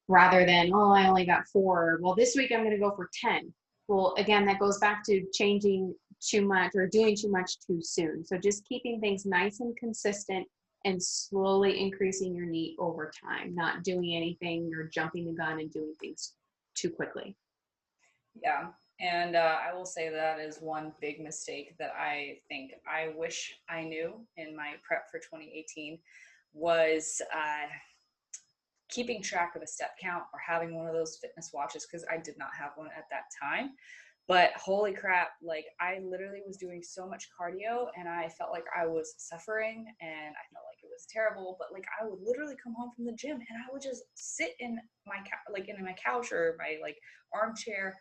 rather than, oh, I only got 4. Well, this week I'm going to go for 10. Well, again, that goes back to changing too much or doing too much too soon. So just keeping things nice and consistent and slowly increasing your NEAT over time, not doing anything or jumping the gun and doing things too quickly. Yeah. And I will say that is one big mistake that I think I wish I knew in my prep for 2018 was keeping track of a step count or having one of those fitness watches, because I did not have one at that time. But holy crap, like I literally was doing so much cardio and I felt like I was suffering and I felt like it was terrible. But like I would literally come home from the gym and I would just sit in my couch or my like armchair,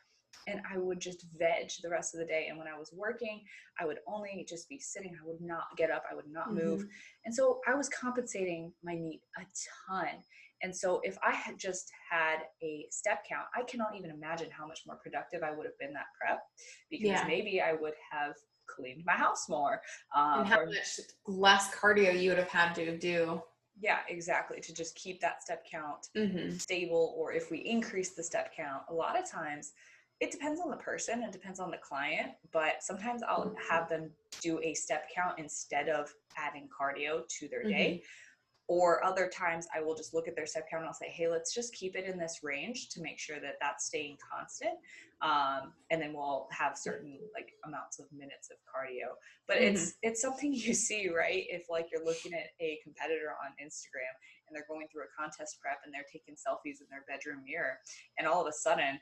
and I would just veg the rest of the day. And when I was working, I would only just be sitting. I would not get up. I would not move. And so I was compensating my NEAT a ton. And so if I had just had a step count, I cannot even imagine how much more productive I would have been that prep, because maybe I would have cleaned my house more. And how much less cardio you would have had to do. Yeah, exactly. To just keep that step count stable, or if we increase the step count, a lot of times it depends on the person, it depends on the client, but sometimes I'll have them do a step count instead of adding cardio to their day. Or other times I will just look at their step count and I'll say, hey, let's just keep it in this range to make sure that that's staying constant. And then we'll have certain like amounts of minutes of cardio. But it's something you see, right? If like you're looking at a competitor on Instagram and they're going through a contest prep and they're taking selfies in their bedroom mirror, and all of a sudden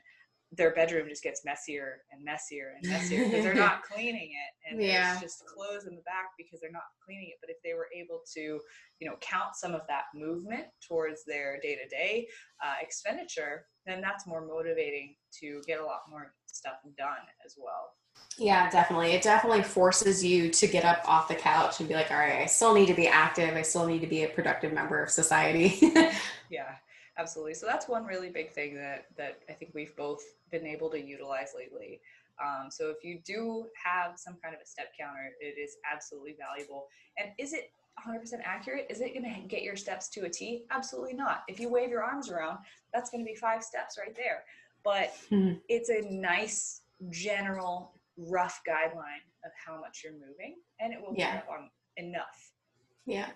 their bedroom just gets messier and messier and messier because they're not cleaning it, and there's just clothes in the back because they're not cleaning it. But if they were able to, count some of that movement towards their day-to-day expenditure, then that's more motivating to get a lot more stuff done as well. Yeah, definitely. It definitely forces you to get up off the couch and be like, all right, I still need to be active. I still need to be a productive member of society. Yeah. Absolutely. So that's one really big thing that I think we've both been able to utilize lately. So if you do have some kind of a step counter, it is absolutely valuable. And is it 100% accurate? Is it going to get your steps to a T? Absolutely not. If you wave your arms around, that's going to be 5 steps right there. But it's a nice, general, rough guideline of how much you're moving, and it will pick up on enough. Yeah.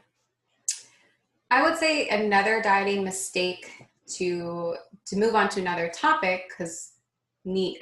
I would say another dieting mistake to move on to another topic, because NEAT,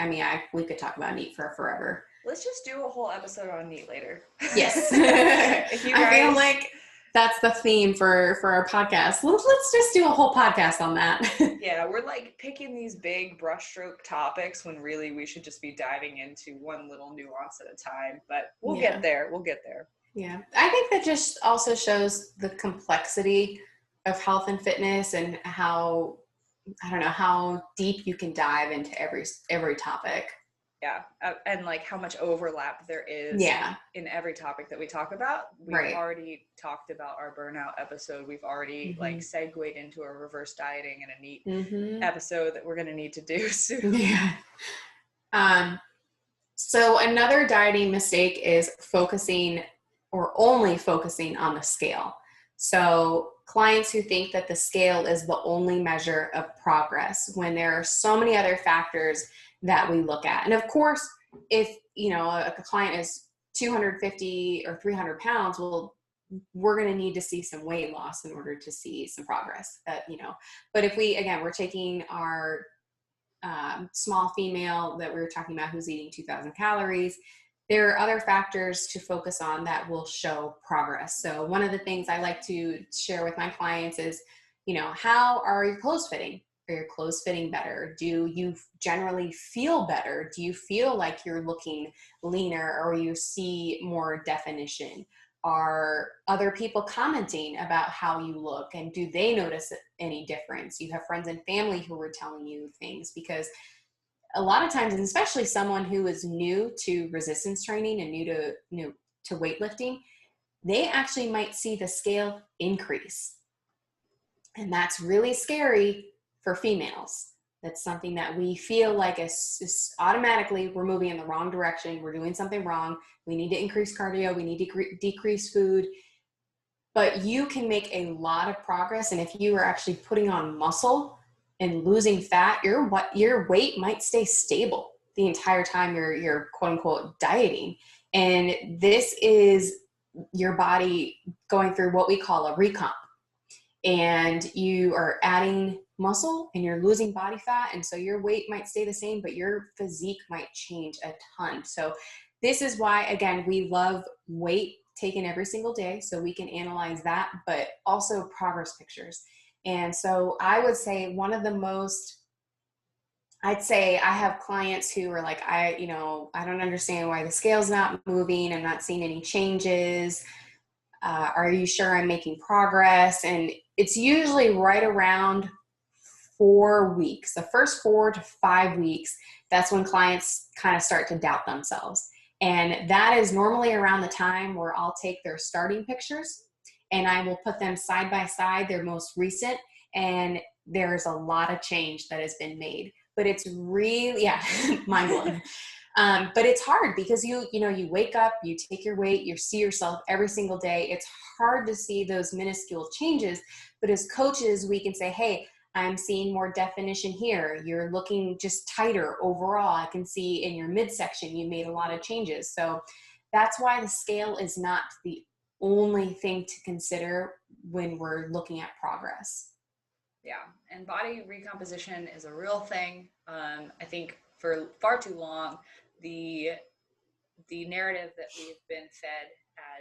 we could talk about NEAT for forever. Let's just do a whole episode on NEAT later. Yes. I feel like that's the theme for our podcast. Let's just do a whole podcast on that. Yeah, we're like picking these big brushstroke topics when really we should just be diving into one little nuance at a time. But we'll get there. We'll get there. Yeah. I think that just also shows the complexity of health and fitness and how deep you can dive into every topic. Yeah. And like how much overlap there is in every topic that we talk about. We've already talked about our burnout episode. We've already like segued into a reverse dieting and a NEAT episode that we're going to need to do soon. Yeah. So another dieting mistake is only focusing on the scale. So clients who think that the scale is the only measure of progress, when there are so many other factors that we look at. And of course, if a client is 250 or 300 pounds, well, we're going to need to see some weight loss in order to see some progress, but if we're taking our small female that we were talking about who's eating 2,000 calories, there are other factors to focus on that will show progress. So one of the things I like to share with my clients is, how are your clothes fitting? Are your clothes fitting better? Do you generally feel better? Do you feel like you're looking leaner, or you see more definition? Are other people commenting about how you look, and do they notice any difference? You have friends and family who are telling you things, because a lot of times, and especially someone who is new to resistance training and new to weightlifting, they actually might see the scale increase. And that's really scary for females. That's something that we feel like is automatically we're moving in the wrong direction. We're doing something wrong. We need to increase cardio. We need to decrease food. But you can make a lot of progress. And if you are actually putting on muscle and losing fat, your weight might stay stable the entire time you're quote unquote dieting. And this is your body going through what we call a recomp. And you are adding muscle and you're losing body fat. And so your weight might stay the same, but your physique might change a ton. So this is why, again, we love weight taken every single day so we can analyze that, but also progress pictures. And so I would say I'd say I have clients who are like, I don't understand why the scale's not moving. I'm not seeing any changes. Are you sure I'm making progress? And it's usually right around 4 weeks, the first 4 to 5 weeks. That's when clients kind of start to doubt themselves. And that is normally around the time where I'll take their starting pictures and I will put them side by side, their most recent, and there's a lot of change that has been made. But it's really, mind blowing. But it's hard because you wake up, you take your weight, you see yourself every single day. It's hard to see those minuscule changes. But as coaches, we can say, hey, I'm seeing more definition here. You're looking just tighter overall. I can see in your midsection, you made a lot of changes. So that's why the scale is not the only thing to consider when we're looking at progress. Yeah, and body recomposition is a real thing. I think for far too long, the narrative that we've been fed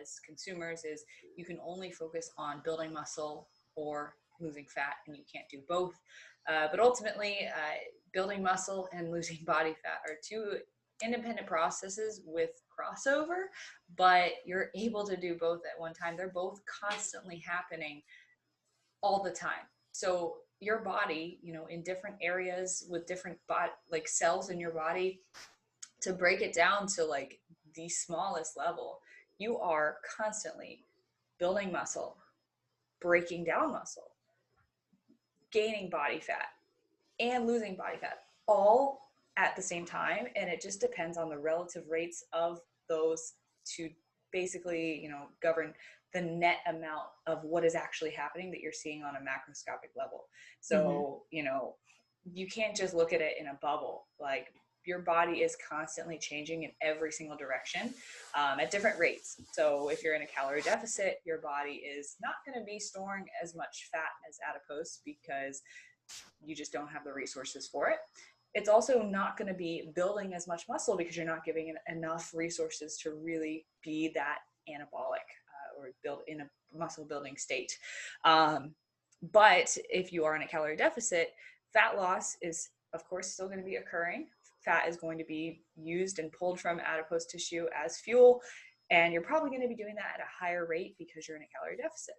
as consumers is you can only focus on building muscle or losing fat, and you can't do both. But ultimately, building muscle and losing body fat are two independent processes with crossover, but you're able to do both at one time. They're both constantly happening all the time. So your body, in different areas with different cells in your body, to break it down to like the smallest level, you are constantly building muscle, breaking down muscle, gaining body fat, and losing body fat all at the same time. And it just depends on the relative rates of those to basically, govern the net amount of what is actually happening that you're seeing on a macroscopic level. So, you can't just look at it in a bubble. Like, your body is constantly changing in every single direction at different rates. So if you're in a calorie deficit, your body is not going to be storing as much fat as adipose because you just don't have the resources for it. It's also not going to be building as much muscle because you're not giving it enough resources to really be that anabolic or build in a muscle building state. But if you are in a calorie deficit, fat loss is, of course, still going to be occurring. Fat is going to be used and pulled from adipose tissue as fuel, and you're probably going to be doing that at a higher rate because you're in a calorie deficit.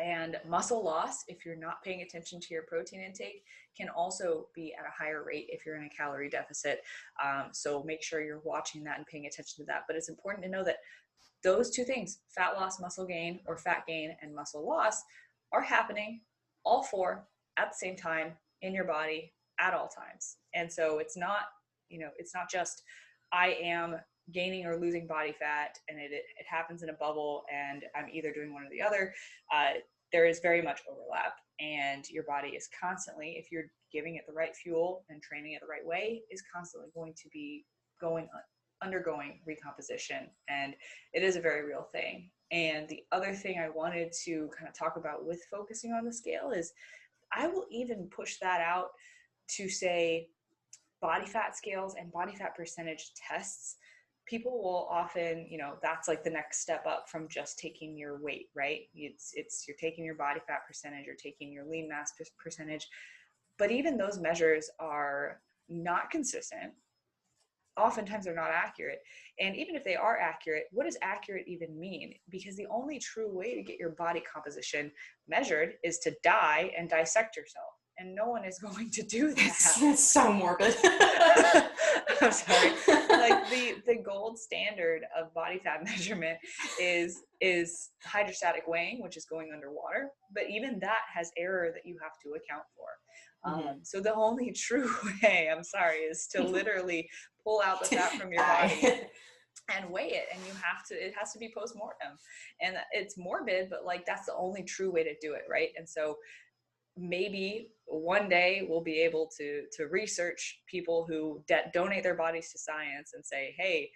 And muscle loss, if you're not paying attention to your protein intake, can also be at a higher rate if you're in a calorie deficit. So make sure you're watching that and paying attention to that. But it's important to know that those two things, fat loss, muscle gain, or fat gain and muscle loss, are happening all four at the same time in your body at all times. And so it's not just I am gaining or losing body fat and it happens in a bubble and I'm either doing one or the other. There is very much overlap, and your body is constantly, if you're giving it the right fuel and training it the right way, is constantly going to be going undergoing recomposition, and it is a very real thing. And the other thing I wanted to kind of talk about with focusing on the scale is I will even push that out to say body fat scales and body fat percentage tests. People will often, that's like the next step up from just taking your weight, right? It's you're taking your body fat percentage, you're taking your lean mass percentage, but even those measures are not consistent. Oftentimes they're not accurate. And even if they are accurate, what does accurate even mean? Because the only true way to get your body composition measured is to die and dissect yourself. And no one is going to do that. It's so morbid. I'm sorry. Like the gold standard of body fat measurement is hydrostatic weighing, which is going underwater. But even that has error that you have to account for. So the only true way, I'm sorry, is to literally pull out the fat from your body and weigh it. And it has to be post-mortem. And it's morbid, but like that's the only true way to do it, right? And so maybe one day we'll be able to research people who donate their bodies to science and say, hey,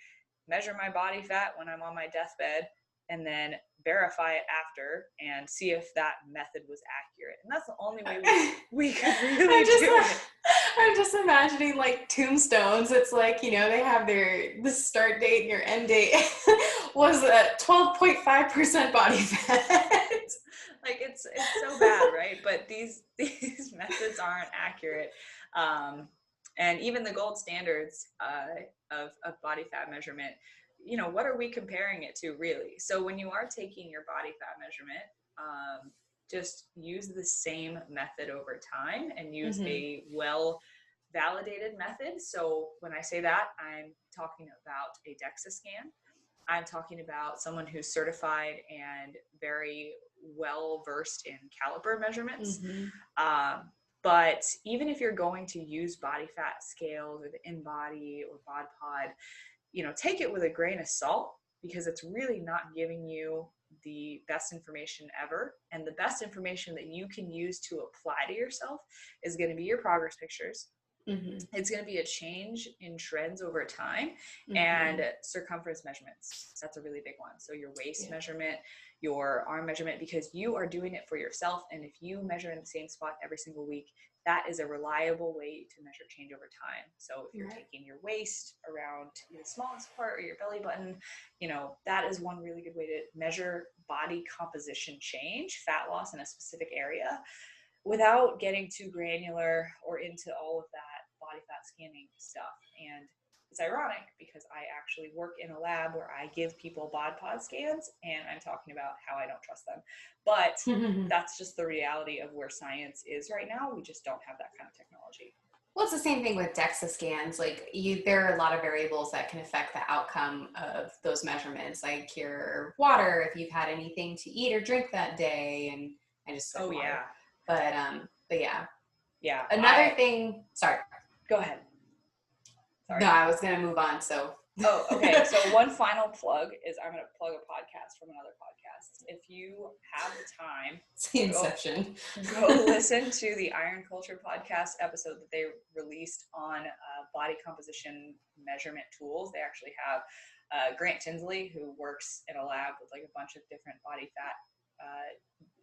measure my body fat when I'm on my deathbed, and then verify it after and see if that method was accurate. And that's the only way we could really do it. I'm just imagining like tombstones. It's like, they have the start date and your end date was 12.5% body fat. Like it's so bad, right? But these methods aren't accurate. And even the gold standards of body fat measurement, what are we comparing it to really? So when you are taking your body fat measurement, just use the same method over time and use a well-validated method. So when I say that, I'm talking about a DEXA scan. I'm talking about someone who's certified and very well versed in caliper measurements. But even if you're going to use body fat scales or the InBody or Bod Pod, take it with a grain of salt, because it's really not giving you the best information ever. And the best information that you can use to apply to yourself is going to be your progress pictures. It's going to be a change in trends over time, and circumference measurements. That's a really big one. So your waist measurement, your arm measurement, because you are doing it for yourself. And if you measure in the same spot every single week, that is a reliable way to measure change over time. So if you're taking your waist around the smallest part or your belly button, that is one really good way to measure body composition change, fat loss in a specific area, without getting too granular or into all of that body fat scanning stuff. And it's ironic because I actually work in a lab where I give people bod pod scans, and I'm talking about how I don't trust them. But that's just the reality of where science is right now. We just don't have that kind of technology. Well, it's the same thing with DEXA scans. Like there are a lot of variables that can affect the outcome of those measurements, like your water, if you've had anything to eat or drink that day. And I just said water. But yeah. Yeah. Another thing, sorry. Go ahead. Sorry. No, I was going to move on. So. Oh, okay. So one final plug is I'm going to plug a podcast from another podcast. If you have the time, it's the inception. Go listen to the Iron Culture podcast episode that they released on body composition measurement tools. They actually have Grant Tinsley, who works in a lab with like a bunch of different body fat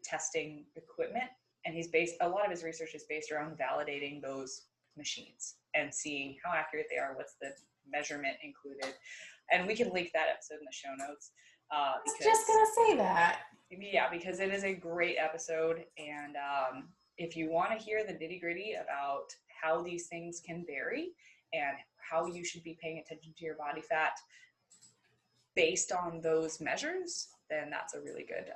testing equipment. And a lot of his research is based around validating those machines and seeing how accurate they are, what's the measurement included. And we can link that episode in the show notes. I was just going to say that. Yeah, because it is a great episode. And if you want to hear the nitty gritty about how these things can vary and how you should be paying attention to your body fat based on those measures, then that's a really good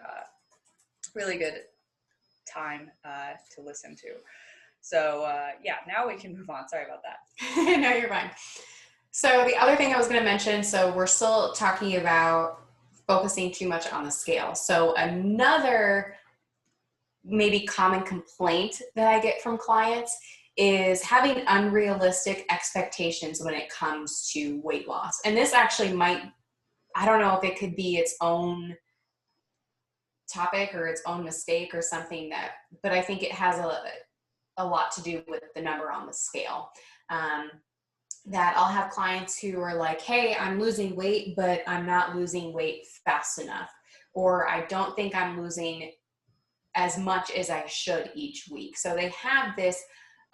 time to listen to. So now we can move on. Sorry about that. No, you're fine. So the other thing I was going to mention, so we're still talking about focusing too much on the scale. So another maybe common complaint that I get from clients is having unrealistic expectations when it comes to weight loss. And this actually I don't know if it could be its own topic or its own mistake or something but I think it has a lot to do with the number on the scale. that I'll have clients who are like, hey, I'm losing weight, but I'm not losing weight fast enough. Or I don't think I'm losing as much as I should each week. So they have this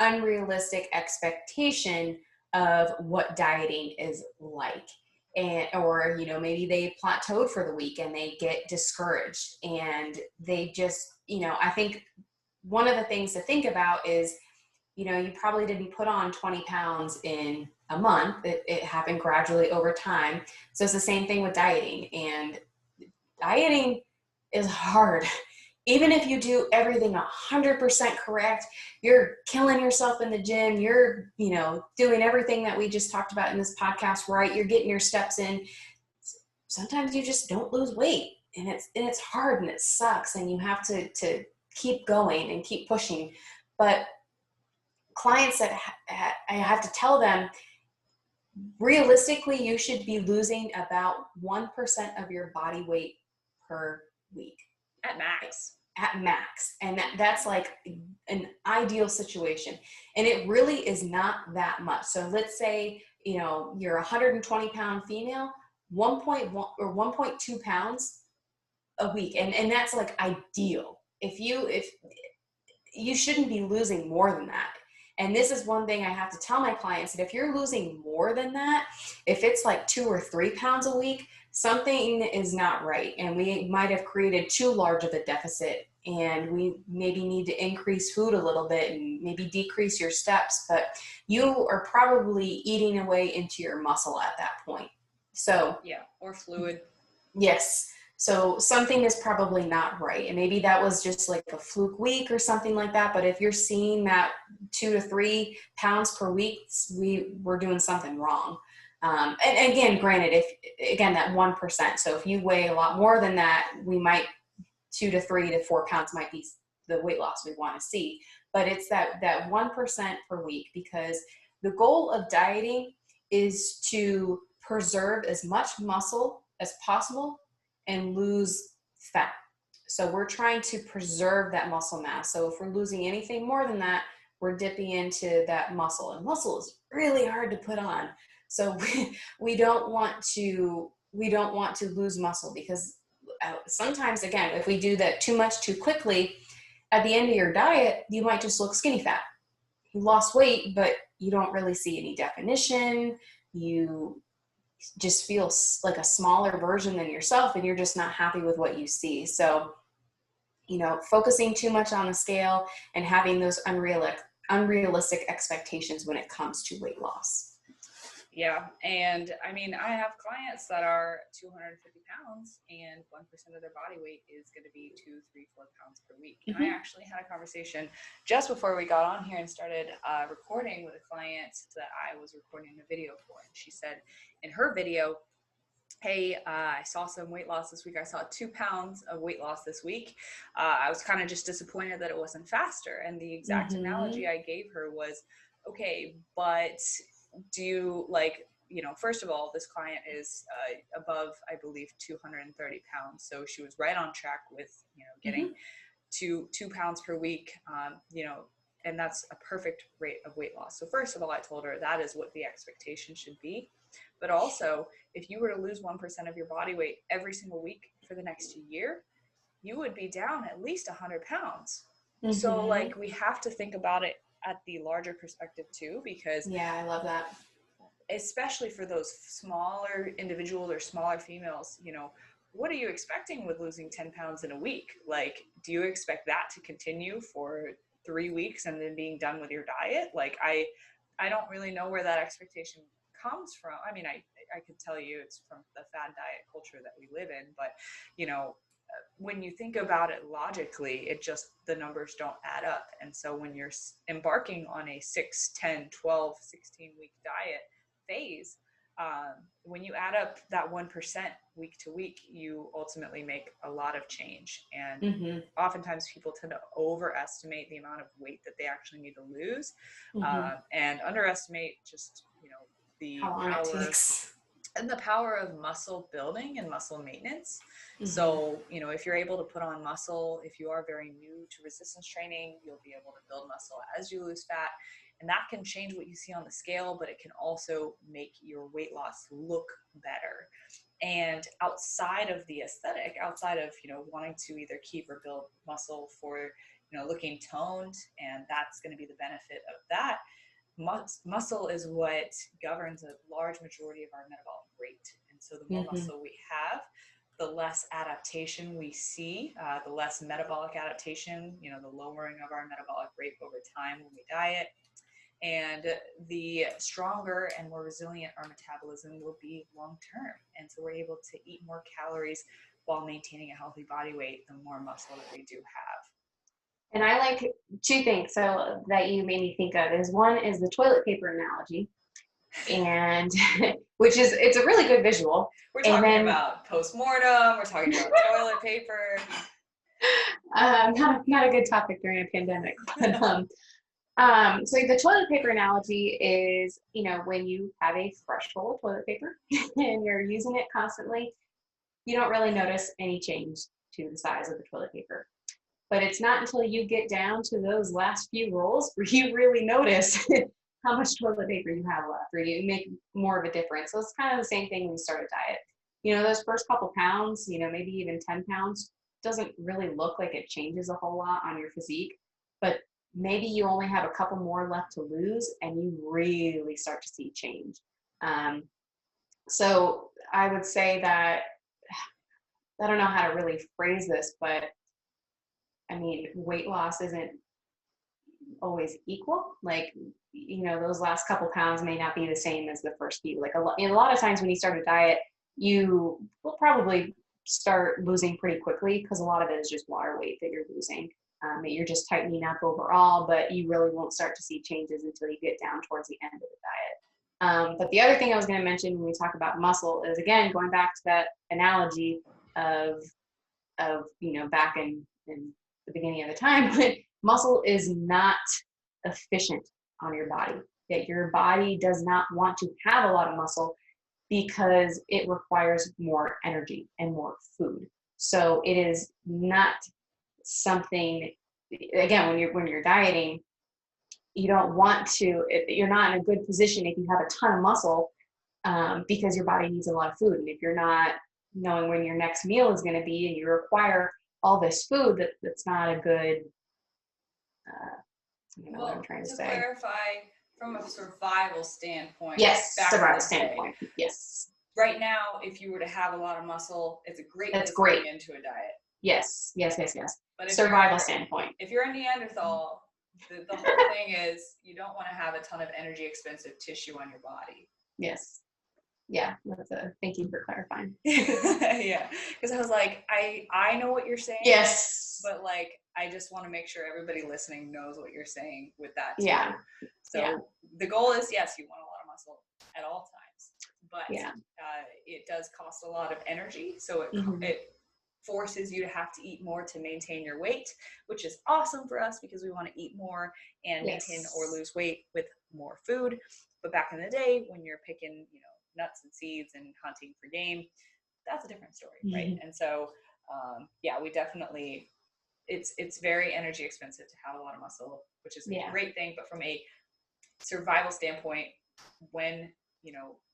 unrealistic expectation of what dieting is like. And, or, you know, maybe they plateaued for the week and they get discouraged and they just, you know, I think one of the things to think about is, you know, you probably didn't put on 20 pounds in a month. It happened gradually over time. So it's the same thing with dieting, and dieting is hard. Even if you do everything 100% correct, you're killing yourself in the gym, you're, you know, doing everything that we just talked about in this podcast, right? You're getting your steps in. Sometimes you just don't lose weight, and it's hard and it sucks, and you have to keep going and keep pushing. But clients that I have to tell them, realistically, you should be losing about 1% of your body weight per week. At max. At max. And that's like an ideal situation. And it really is not that much. So let's say, you know, you're a 120 pound female, 1.1 or 1.2 pounds a week. And that's like ideal. If you shouldn't be losing more than that. And this is one thing I have to tell my clients, that if you're losing more than that, if it's like 2 or 3 pounds a week, something is not right. And we might have created too large of a deficit, and we maybe need to increase food a little bit and maybe decrease your steps, but you are probably eating away into your muscle at that point. So yeah, or fluid. Yes. So something is probably not right. And maybe that was just like a fluke week or something like that. But if you're seeing that 2 to 3 pounds per week, we're doing something wrong. And again, granted, that 1%. So if you weigh a lot more than that, we might 2 to 3 to 4 pounds might be the weight loss we want to see. But it's that 1% per week, because the goal of dieting is to preserve as much muscle as possible and lose fat. So we're trying to preserve that muscle mass. So if we're losing anything more than that, we're dipping into that muscle, and muscle is really hard to put on. So we don't want to lose muscle, because sometimes, again, if we do that too much too quickly, at the end of your diet, you might just look skinny fat. You lost weight, but you don't really see any definition. You just feel like a smaller version than yourself, and you're just not happy with what you see. So, you know, focusing too much on the scale and having those unrealistic expectations when it comes to weight loss. Yeah. And I mean, I have clients that are 250 pounds and 1% of their body weight is going to be 2, 3, 4 pounds per week. Mm-hmm. And I actually had a conversation just before we got on here and started recording with a client that I was recording a video for. And she said in her video, hey, I saw some weight loss this week. I saw 2 pounds of weight loss this week. I was kind of just disappointed that it wasn't faster. And the exact analogy I gave her was, okay, but do you, like, you know, first of all, this client is above, I believe, 230 pounds. So she was right on track with, you know, getting 2 pounds per week, you know, and that's a perfect rate of weight loss. So first of all, I told her that is what the expectation should be. But also, if you were to lose 1% of your body weight every single week for the next year, you would be down at least 100 pounds. So, like, we have to think about it at the larger perspective too, because yeah, I love that. Especially for those smaller individuals or smaller females, you know, what are you expecting with losing 10 pounds in a week? Like, do you expect that to continue for 3 weeks and then being done with your diet? Like, I don't really know where that expectation comes from. I mean, I could tell you it's from the fad diet culture that we live in, but, you know, when you think about it logically, it just, the numbers don't add up. And so when you're embarking on a 6, 10, 12, 16 week diet phase, when you add up that 1% week to week, you ultimately make a lot of change. And oftentimes people tend to overestimate the amount of weight that they actually need to lose, and underestimate just, you know, the power of muscle building and muscle maintenance. So, you know, if you're able to put on muscle, if you are very new to resistance training, you'll be able to build muscle as you lose fat. And that can change what you see on the scale, but it can also make your weight loss look better. And outside of the aesthetic, outside of, wanting to either keep or build muscle for, looking toned, and that's going to be the benefit of that, muscle is what governs a large majority of our metabolic rate. And so the more muscle we have, the less adaptation we see, the less metabolic adaptation, the lowering of our metabolic rate over time when we diet. And the stronger and more resilient our metabolism will be long term. And so we're able to eat more calories while maintaining a healthy body weight, the more muscle that we do have. And I like two things so that you made me think of is one is the toilet paper analogy, and it's a really good visual. We're talking about postmortem, we're talking about toilet paper. Not a good topic during a pandemic. So the toilet paper analogy is, when you have a fresh roll of toilet paper and you're using it constantly, you don't really notice any change to the size of the toilet paper. But it's not until you get down to those last few rolls where you really notice how much toilet paper you have left, or you make more of a difference. So it's kind of the same thing when you start a diet. Those first couple pounds, maybe even 10 pounds, doesn't really look like it changes a whole lot on your physique, but maybe you only have a couple more left to lose and you really start to see change. So I would say that, I don't know how to really phrase this, but weight loss isn't always equal. Like, those last couple pounds may not be the same as the first few. Like a lot of times when you start a diet, you will probably start losing pretty quickly because a lot of it is just water weight that you're losing. You're just tightening up overall, but you really won't start to see changes until you get down towards the end of the diet. But the other thing I was going to mention when we talk about muscle is, again, going back to that analogy of back in the beginning of the time, but muscle is not efficient on your body. That your body does not want to have a lot of muscle because it requires more energy and more food. So it is not something, again, when you're dieting, you don't want to, you're not in a good position if you have a ton of muscle, because your body needs a lot of food. And if you're not knowing when your next meal is going to be and you require all this food, that's not a good, what I'm trying to say. To clarify, from a survival standpoint. Yes, survival standpoint. Yes. Right now, if you were to have a lot of muscle, it's a great place to get into a diet. Yes. But survival standpoint. If you're a Neanderthal, the whole thing is you don't want to have a ton of energy expensive tissue on your body. Yes. Yeah, thank you for clarifying. Yeah, because I was like, I know what you're saying. Yes. But I just want to make sure everybody listening knows what you're saying with that too. Yeah. So the goal is, yes, you want a lot of muscle at all times, but it does cost a lot of energy. So it forces you to have to eat more to maintain your weight, which is awesome for us because we want to eat more and maintain or lose weight with more food. But back in the day, when you're picking, nuts and seeds and hunting for game, that's a different story, right? And so, we definitely, it's very energy expensive to have a lot of muscle, which is a great thing. But from a survival standpoint, when,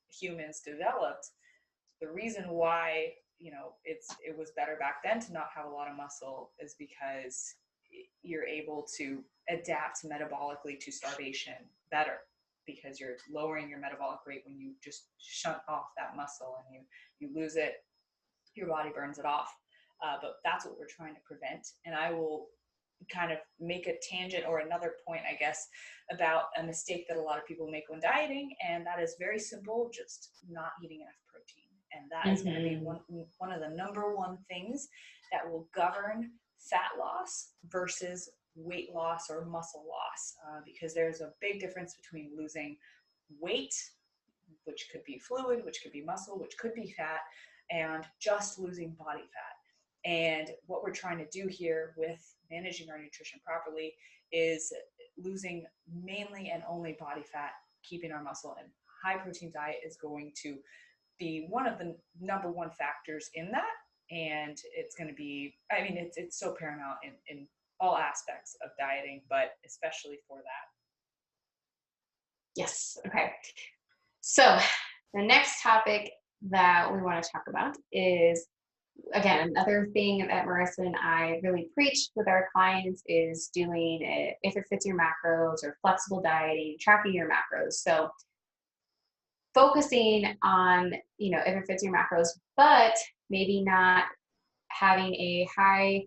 humans developed, the reason why, it was better back then to not have a lot of muscle is because you're able to adapt metabolically to starvation better, because you're lowering your metabolic rate when you just shunt off that muscle and you lose it, your body burns it off. But that's what we're trying to prevent. And I will kind of make a tangent or another point, I guess, about a mistake that a lot of people make when dieting, and that is very simple, just not eating enough protein. And that is going to be one of the number one things that will govern fat loss versus weight loss or muscle loss, because there's a big difference between losing weight, which could be fluid, which could be muscle, which could be fat, and just losing body fat. And what we're trying to do here with managing our nutrition properly is losing mainly and only body fat, keeping our muscle. And high protein diet is going to be one of the number one factors in that. And it's going to be, it's so paramount in all aspects of dieting, but especially for that. Yes. Okay. So the next topic that we want to talk about is, again, another thing that Marissa and I really preach with our clients is doing it if it fits your macros or flexible dieting, tracking your macros. So focusing on, if it fits your macros, but maybe not having a high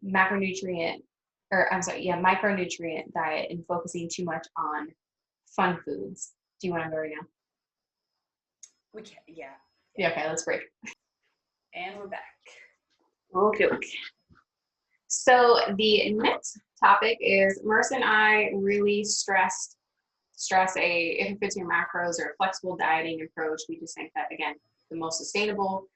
macronutrient, or I'm sorry, yeah, micronutrient diet and focusing too much on fun foods. Do you want to go right now? We can, yeah. Yeah, okay, let's break. And we're back. Okay. So the next topic is Marissa and I really stress if it fits your macros or a flexible dieting approach. We just think that, again, the most sustainable.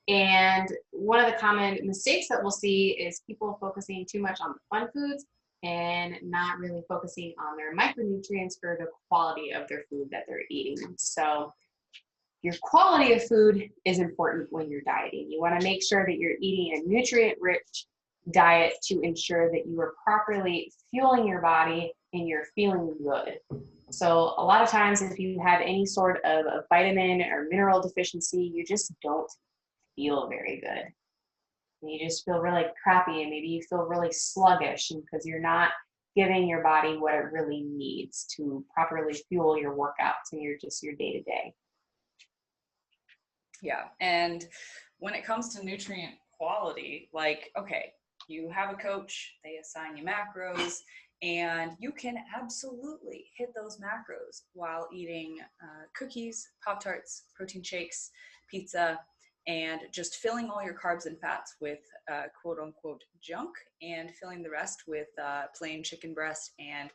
And one of the common mistakes that we'll see is people focusing too much on the fun foods and not really focusing on their micronutrients or the quality of their food that they're eating. So your quality of food is important when you're dieting. You want to make sure that you're eating a nutrient-rich diet to ensure that you are properly fueling your body and you're feeling good. So a lot of times if you have any sort of a vitamin or mineral deficiency, you just don't feel very good. And you just feel really crappy, and maybe you feel really sluggish because you're not giving your body what it really needs to properly fuel your workouts and your day-to-day. Yeah, and when it comes to nutrient quality, like, okay, you have a coach, they assign you macros, and you can absolutely hit those macros while eating cookies, Pop-Tarts, protein shakes, pizza, and just filling all your carbs and fats with quote unquote junk and filling the rest with plain chicken breast and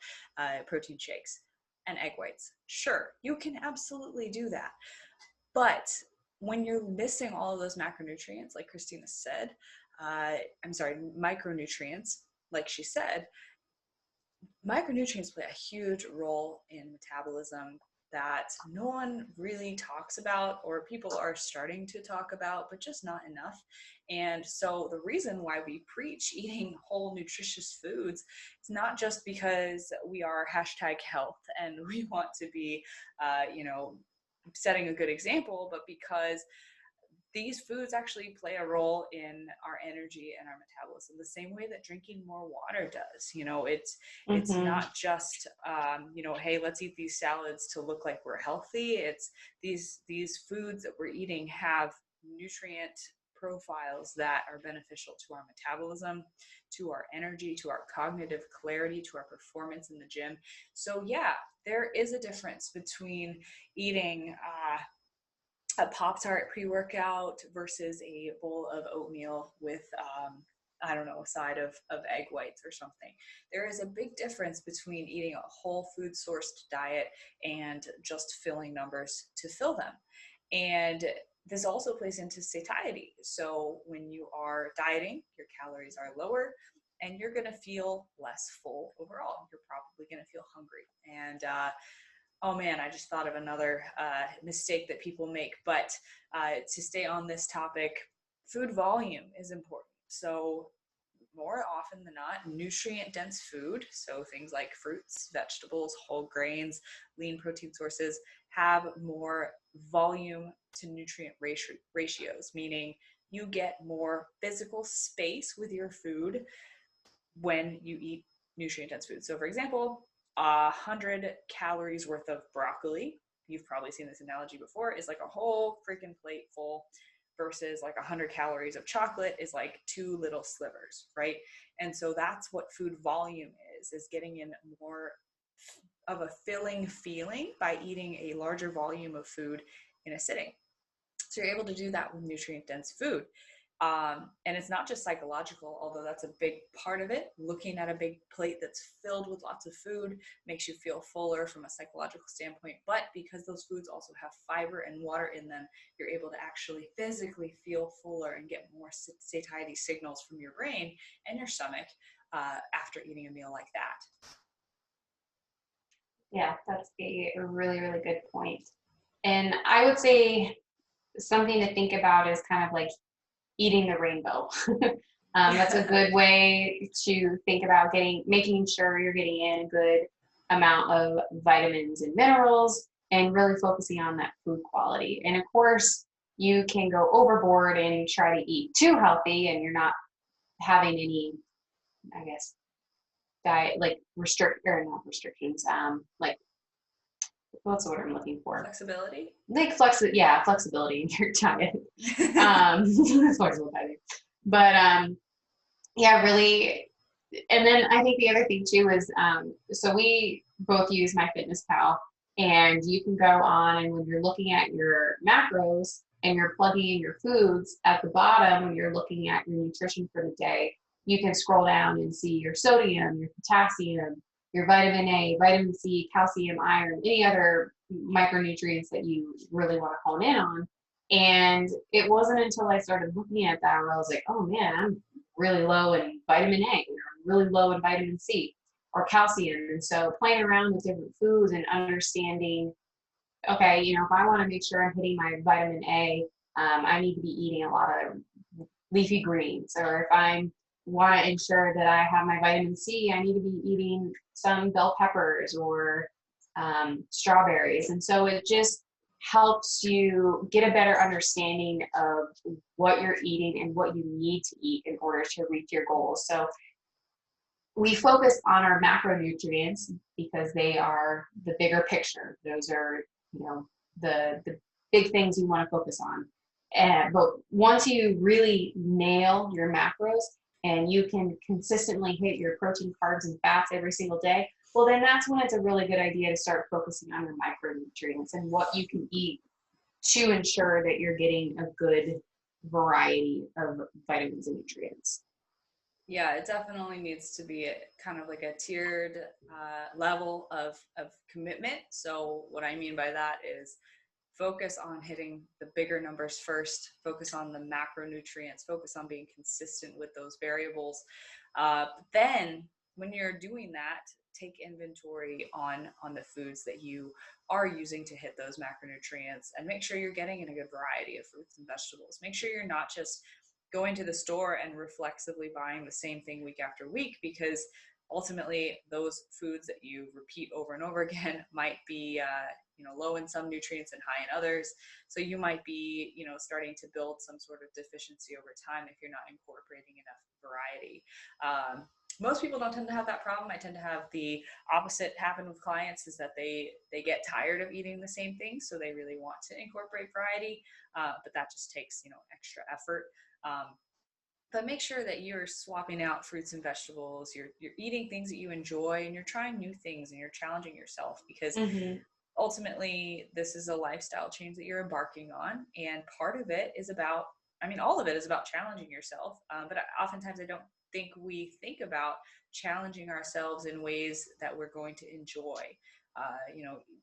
protein shakes and egg whites. Sure, you can absolutely do that. But when you're missing all of those macronutrients, like Christina said, micronutrients, like she said, micronutrients play a huge role in metabolism that no one really talks about, or people are starting to talk about, but just not enough. And so the reason why we preach eating whole nutritious foods is not just because we are #health and we want to be, setting a good example, but because these foods actually play a role in our energy and our metabolism the same way that drinking more water does. It's not just hey, let's eat these salads to look like we're healthy. It's these foods that we're eating have nutrient profiles that are beneficial to our metabolism, to our energy, to our cognitive clarity, to our performance in the gym. So yeah, there is a difference between eating a Pop-Tart pre-workout versus a bowl of oatmeal with a side of egg whites or something. There is a big difference between eating a whole food sourced diet and just filling numbers to fill them. And this also plays into satiety. So when you are dieting, your calories are lower and you're going to feel less full overall. You're probably going to feel hungry. And oh man, I just thought of another mistake that people make. But to stay on this topic, food volume is important. So more often than not, nutrient-dense food, so things like fruits, vegetables, whole grains, lean protein sources, have more volume to nutrient ratios, meaning you get more physical space with your food when you eat nutrient-dense food. So for example, 100 calories worth of broccoli, you've probably seen this analogy before, is like a whole freaking plate full, versus like 100 calories of chocolate is like 2 little slivers, right? And so that's what food volume is getting in more of a filling feeling by eating a larger volume of food in a sitting. So you're able to do that with nutrient-dense food. And it's not just psychological, although that's a big part of it. Looking at a big plate that's filled with lots of food makes you feel fuller from a psychological standpoint. But because those foods also have fiber and water in them, you're able to actually physically feel fuller and get more satiety signals from your brain and your stomach after eating a meal like that. Yeah, that's a really, really good point. And I would say something to think about is kind of like eating the rainbow. That's a good way to think about making sure you're getting in good amount of vitamins and minerals, and really focusing on that food quality. And of course, you can go overboard and try to eat too healthy, and you're not having any, I guess, diet like not restrictions, like what's the word I'm looking for? Flexibility. Like flexibility in your diet. Flexible dieting. But yeah, really. And then I think the other thing too is, so we both use MyFitnessPal, and you can go on, and when you're looking at your macros and you're plugging in your foods at the bottom, when you're looking at your nutrition for the day, you can scroll down and see your sodium, your potassium, your vitamin A, vitamin C, calcium, iron, any other micronutrients that you really want to hone in on. And it wasn't until I started looking at that where I was like, oh man, I'm really low in vitamin A, or really low in vitamin C or calcium. And so playing around with different foods and understanding, okay, you know, if I want to make sure I'm hitting my vitamin A, I need to be eating a lot of leafy greens. Or if I want to ensure that I have my vitamin C, I need to be eating some bell peppers or strawberries. And so it just helps you get a better understanding of what you're eating and what you need to eat in order to reach your goals. So we focus on our macronutrients because they are the bigger picture. Those are, you know, the big things you want to focus on. But once you really nail your macros and you can consistently hit your protein, carbs, and fats every single day, well, then that's when it's a really good idea to start focusing on your micronutrients and what you can eat to ensure that you're getting a good variety of vitamins and nutrients. Yeah, it definitely needs to be kind of like a tiered level of commitment. So what I mean by that is focus on hitting the bigger numbers first, focus on the macronutrients, focus on being consistent with those variables. Then when you're doing that, take inventory on the foods that you are using to hit those macronutrients, and make sure you're getting in a good variety of fruits and vegetables. Make sure you're not just going to the store and reflexively buying the same thing week after week, because ultimately those foods that you repeat over and over again might be low in some nutrients and high in others. So you might be starting to build some sort of deficiency over time if you're not incorporating enough variety. Most people don't tend to have that problem. I tend to have the opposite happen with clients, is that they get tired of eating the same things, so they really want to incorporate variety, but that just takes extra effort. But make sure that you're swapping out fruits and vegetables, you're eating things that you enjoy, and you're trying new things, and you're challenging yourself, because ultimately this is a lifestyle change that you're embarking on. And part of it is about, all of it is about challenging yourself. But oftentimes I don't think we think about challenging ourselves in ways that we're going to enjoy.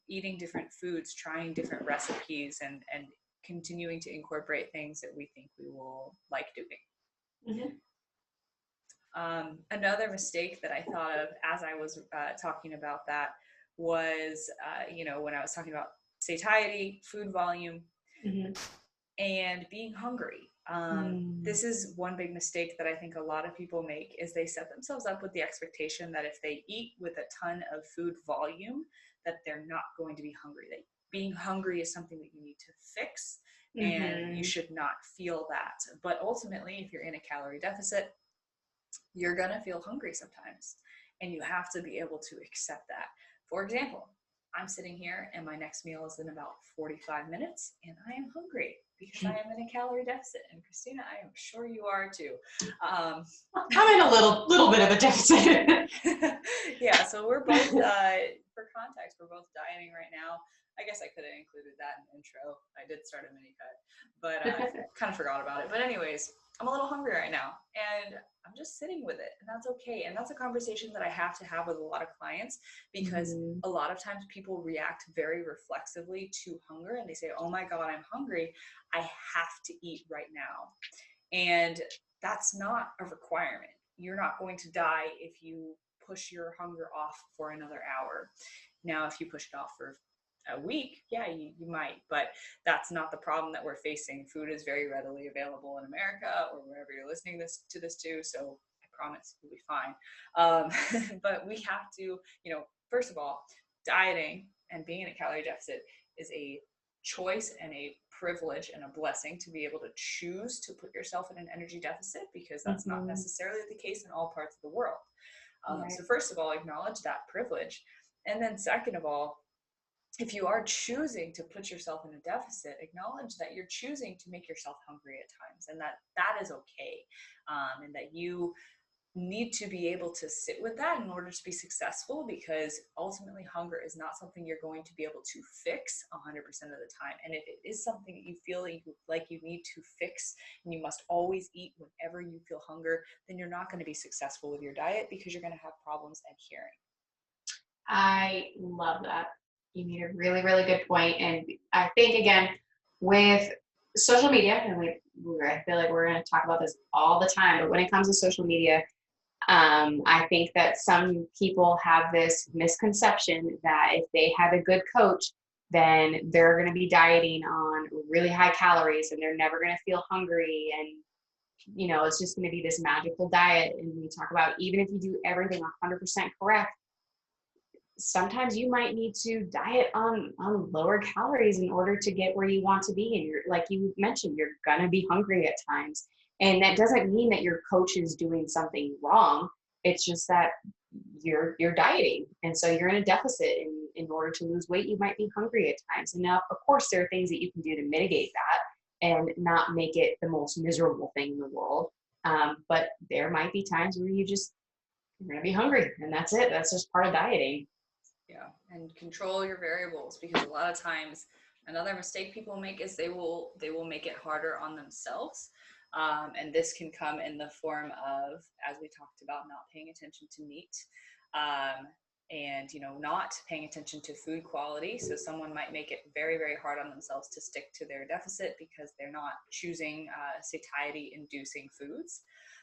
Eating different foods, trying different recipes, and continuing to incorporate things that we think we will like doing. Another mistake that I thought of as I was talking about that was, when I was talking about satiety, food volume, and being hungry. This is one big mistake that I think a lot of people make, is they set themselves up with the expectation that if they eat with a ton of food volume, that they're not going to be hungry. That being hungry is something that you need to fix, and you should not feel that. But ultimately, if you're in a calorie deficit, you're going to feel hungry sometimes, and you have to be able to accept that. For example, I'm sitting here and my next meal is in about 45 minutes, and I am hungry because I am in a calorie deficit. And Christina, I am sure you are too. I'm in a little bit of a deficit. Yeah, so we're both, for context, we're both dieting right now. I guess I could have included that in the intro. I did start a mini cut, but I kind of forgot about it. But anyways, I'm a little hungry right now, and I'm just sitting with it, and that's okay. And that's a conversation that I have to have with a lot of clients, because a lot of times people react very reflexively to hunger, and they say, oh my God, I'm hungry. I have to eat right now. And that's not a requirement. You're not going to die if you push your hunger off for another hour. Now, if you push it off for a week, yeah, you might, but that's not the problem that we're facing. Food is very readily available in America or wherever you're listening to this too. So I promise you'll be fine. But we have to, first of all, dieting and being in a calorie deficit is a choice and a privilege and a blessing to be able to choose to put yourself in an energy deficit, because that's not necessarily the case in all parts of the world. So first of all, acknowledge that privilege. And then second of all, if you are choosing to put yourself in a deficit, acknowledge that you're choosing to make yourself hungry at times, and that is okay. And that you need to be able to sit with that in order to be successful, because ultimately hunger is not something you're going to be able to fix 100% of the time. And if it is something that you feel like you need to fix and you must always eat whenever you feel hunger, then you're not going to be successful with your diet, because you're going to have problems adhering. I love that. You made a really, really good point. And I think, again, with social media, and I feel like we're going to talk about this all the time, but when it comes to social media, I think that some people have this misconception that if they have a good coach, then they're going to be dieting on really high calories and they're never going to feel hungry. And, it's just going to be this magical diet. And we talk about, even if you do everything 100% correct, sometimes you might need to diet on lower calories in order to get where you want to be. And you're, like you mentioned, you're going to be hungry at times. And that doesn't mean that your coach is doing something wrong. It's just that you're dieting. And so you're in a deficit. In order to lose weight, you might be hungry at times. And now, of course, there are things that you can do to mitigate that and not make it the most miserable thing in the world. But there might be times where you're going to be hungry, and that's it. That's just part of dieting. Yeah, and control your variables, because a lot of times another mistake people make is they will make it harder on themselves. And this can come in the form of, as we talked about, not paying attention to meat, and not paying attention to food quality. So someone might make it very, very hard on themselves to stick to their deficit because they're not choosing satiety inducing foods.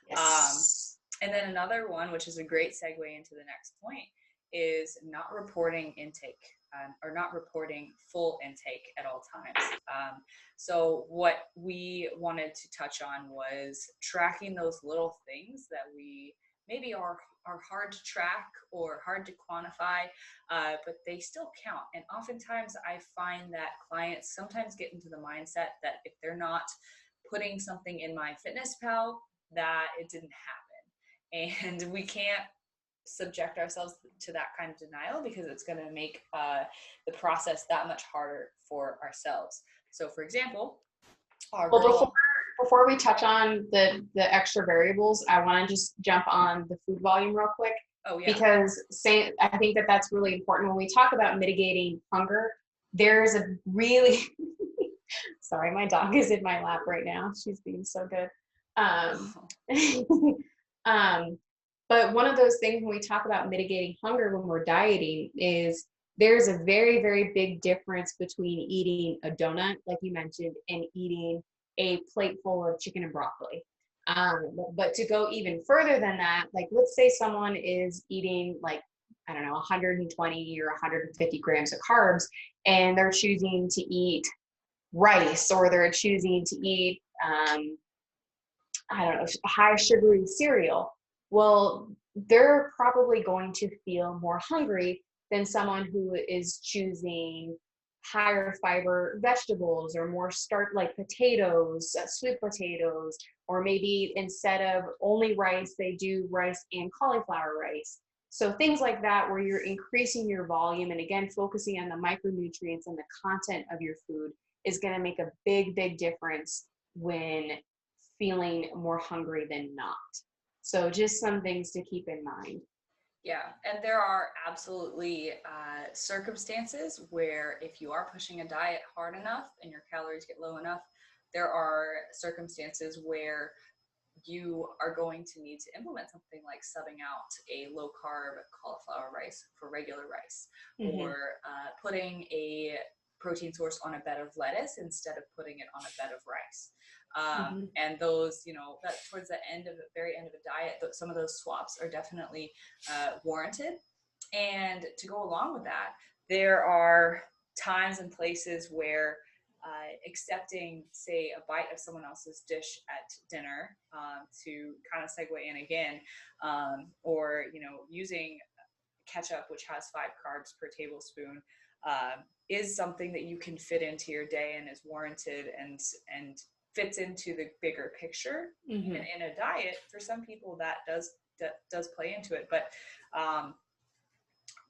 Yes. And then another one, which is a great segue into the next point, is not reporting intake, or not reporting full intake at all times. So what we wanted to touch on was tracking those little things that we maybe are hard to track or hard to quantify, but they still count. And oftentimes I find that clients sometimes get into the mindset that if they're not putting something in MyFitnessPal, that it didn't happen. And we can't subject ourselves to that kind of denial, because it's going to make the process that much harder for ourselves. So for example, before we touch on the extra variables, I want to just jump on the food volume real quick. Oh, yeah. Because I think that that's really important. When we talk about mitigating hunger, there's a really sorry, my dog is in my lap right now. She's being so good. But one of those things when we talk about mitigating hunger when we're dieting is there's a very, very big difference between eating a donut, like you mentioned, and eating a plate full of chicken and broccoli. But to go even further than that, like let's say someone is eating 120 or 150 grams of carbs, and they're choosing to eat rice, or they're choosing to eat, high sugary cereal. Well, they're probably going to feel more hungry than someone who is choosing higher fiber vegetables or more starch, like potatoes, sweet potatoes, or maybe instead of only rice, they do rice and cauliflower rice. So things like that, where you're increasing your volume and again, focusing on the micronutrients and the content of your food is going to make a big, big difference when feeling more hungry than not. So just some things to keep in mind. Yeah, and there are absolutely circumstances where if you are pushing a diet hard enough and your calories get low enough, there are circumstances where you are going to need to implement something like subbing out a low carb cauliflower rice for regular rice, or putting a protein source on a bed of lettuce instead of putting it on a bed of rice. And those, that towards the very end of a diet, some of those swaps are definitely warranted. And to go along with that, there are times and places where accepting, say, a bite of someone else's dish at dinner, to kind of segue in again, or, you know, using ketchup, which has 5 carbs per tablespoon, is something that you can fit into your day and is warranted and fits into the bigger picture. Even in a diet, for some people that does play into it, but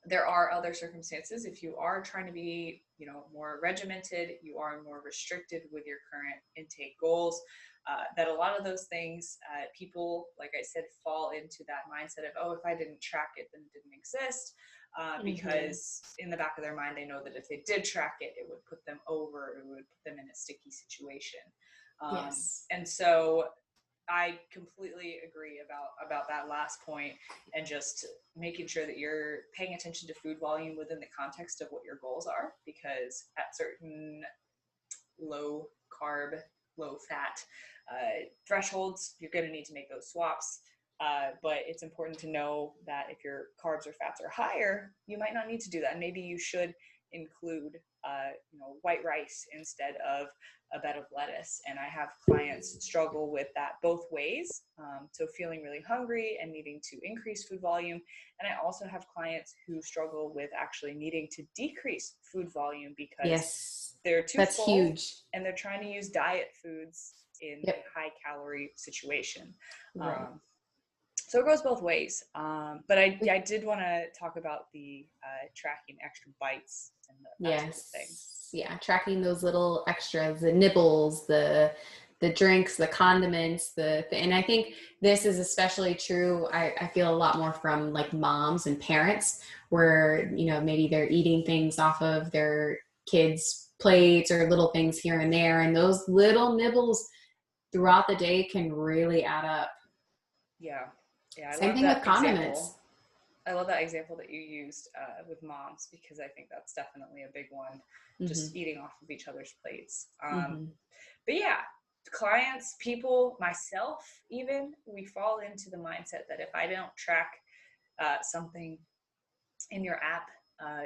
there are other circumstances. If you are trying to be, you know, more regimented, you are more restricted with your current intake goals, that a lot of those things, people, like I said, fall into that mindset of, oh, if I didn't track it, then it didn't exist, because in the back of their mind, they know that if they did track it, it would put them over, it would put them in a sticky situation. And so I completely agree about that last point, and just making sure that you're paying attention to food volume within the context of what your goals are, because at certain low carb, low fat thresholds, you're going to need to make those swaps. But it's important to know that if your carbs or fats are higher, you might not need to do that. Maybe you should include, you know, white rice instead of a bed of lettuce. And I have clients struggle with that both ways. So feeling really hungry and needing to increase food volume. And I also have clients who struggle with actually needing to decrease food volume because they're too full, huge, and they're trying to use diet foods in a high calorie situation. So it goes both ways. But I did want to talk about the tracking extra bites and that sort of thing. Yeah, tracking those little extras, the nibbles, the drinks, the condiments, and I think this is especially true. I feel a lot more from like moms and parents, where, you know, maybe they're eating things off of their kids' plates or little things here and there, and those little nibbles throughout the day can really add up. Yeah. Same thing with condiments. I love that example that you used with moms, because I think that's definitely a big one, just eating off of each other's plates. But yeah, clients, people, myself even, we fall into the mindset that if I don't track something in your app,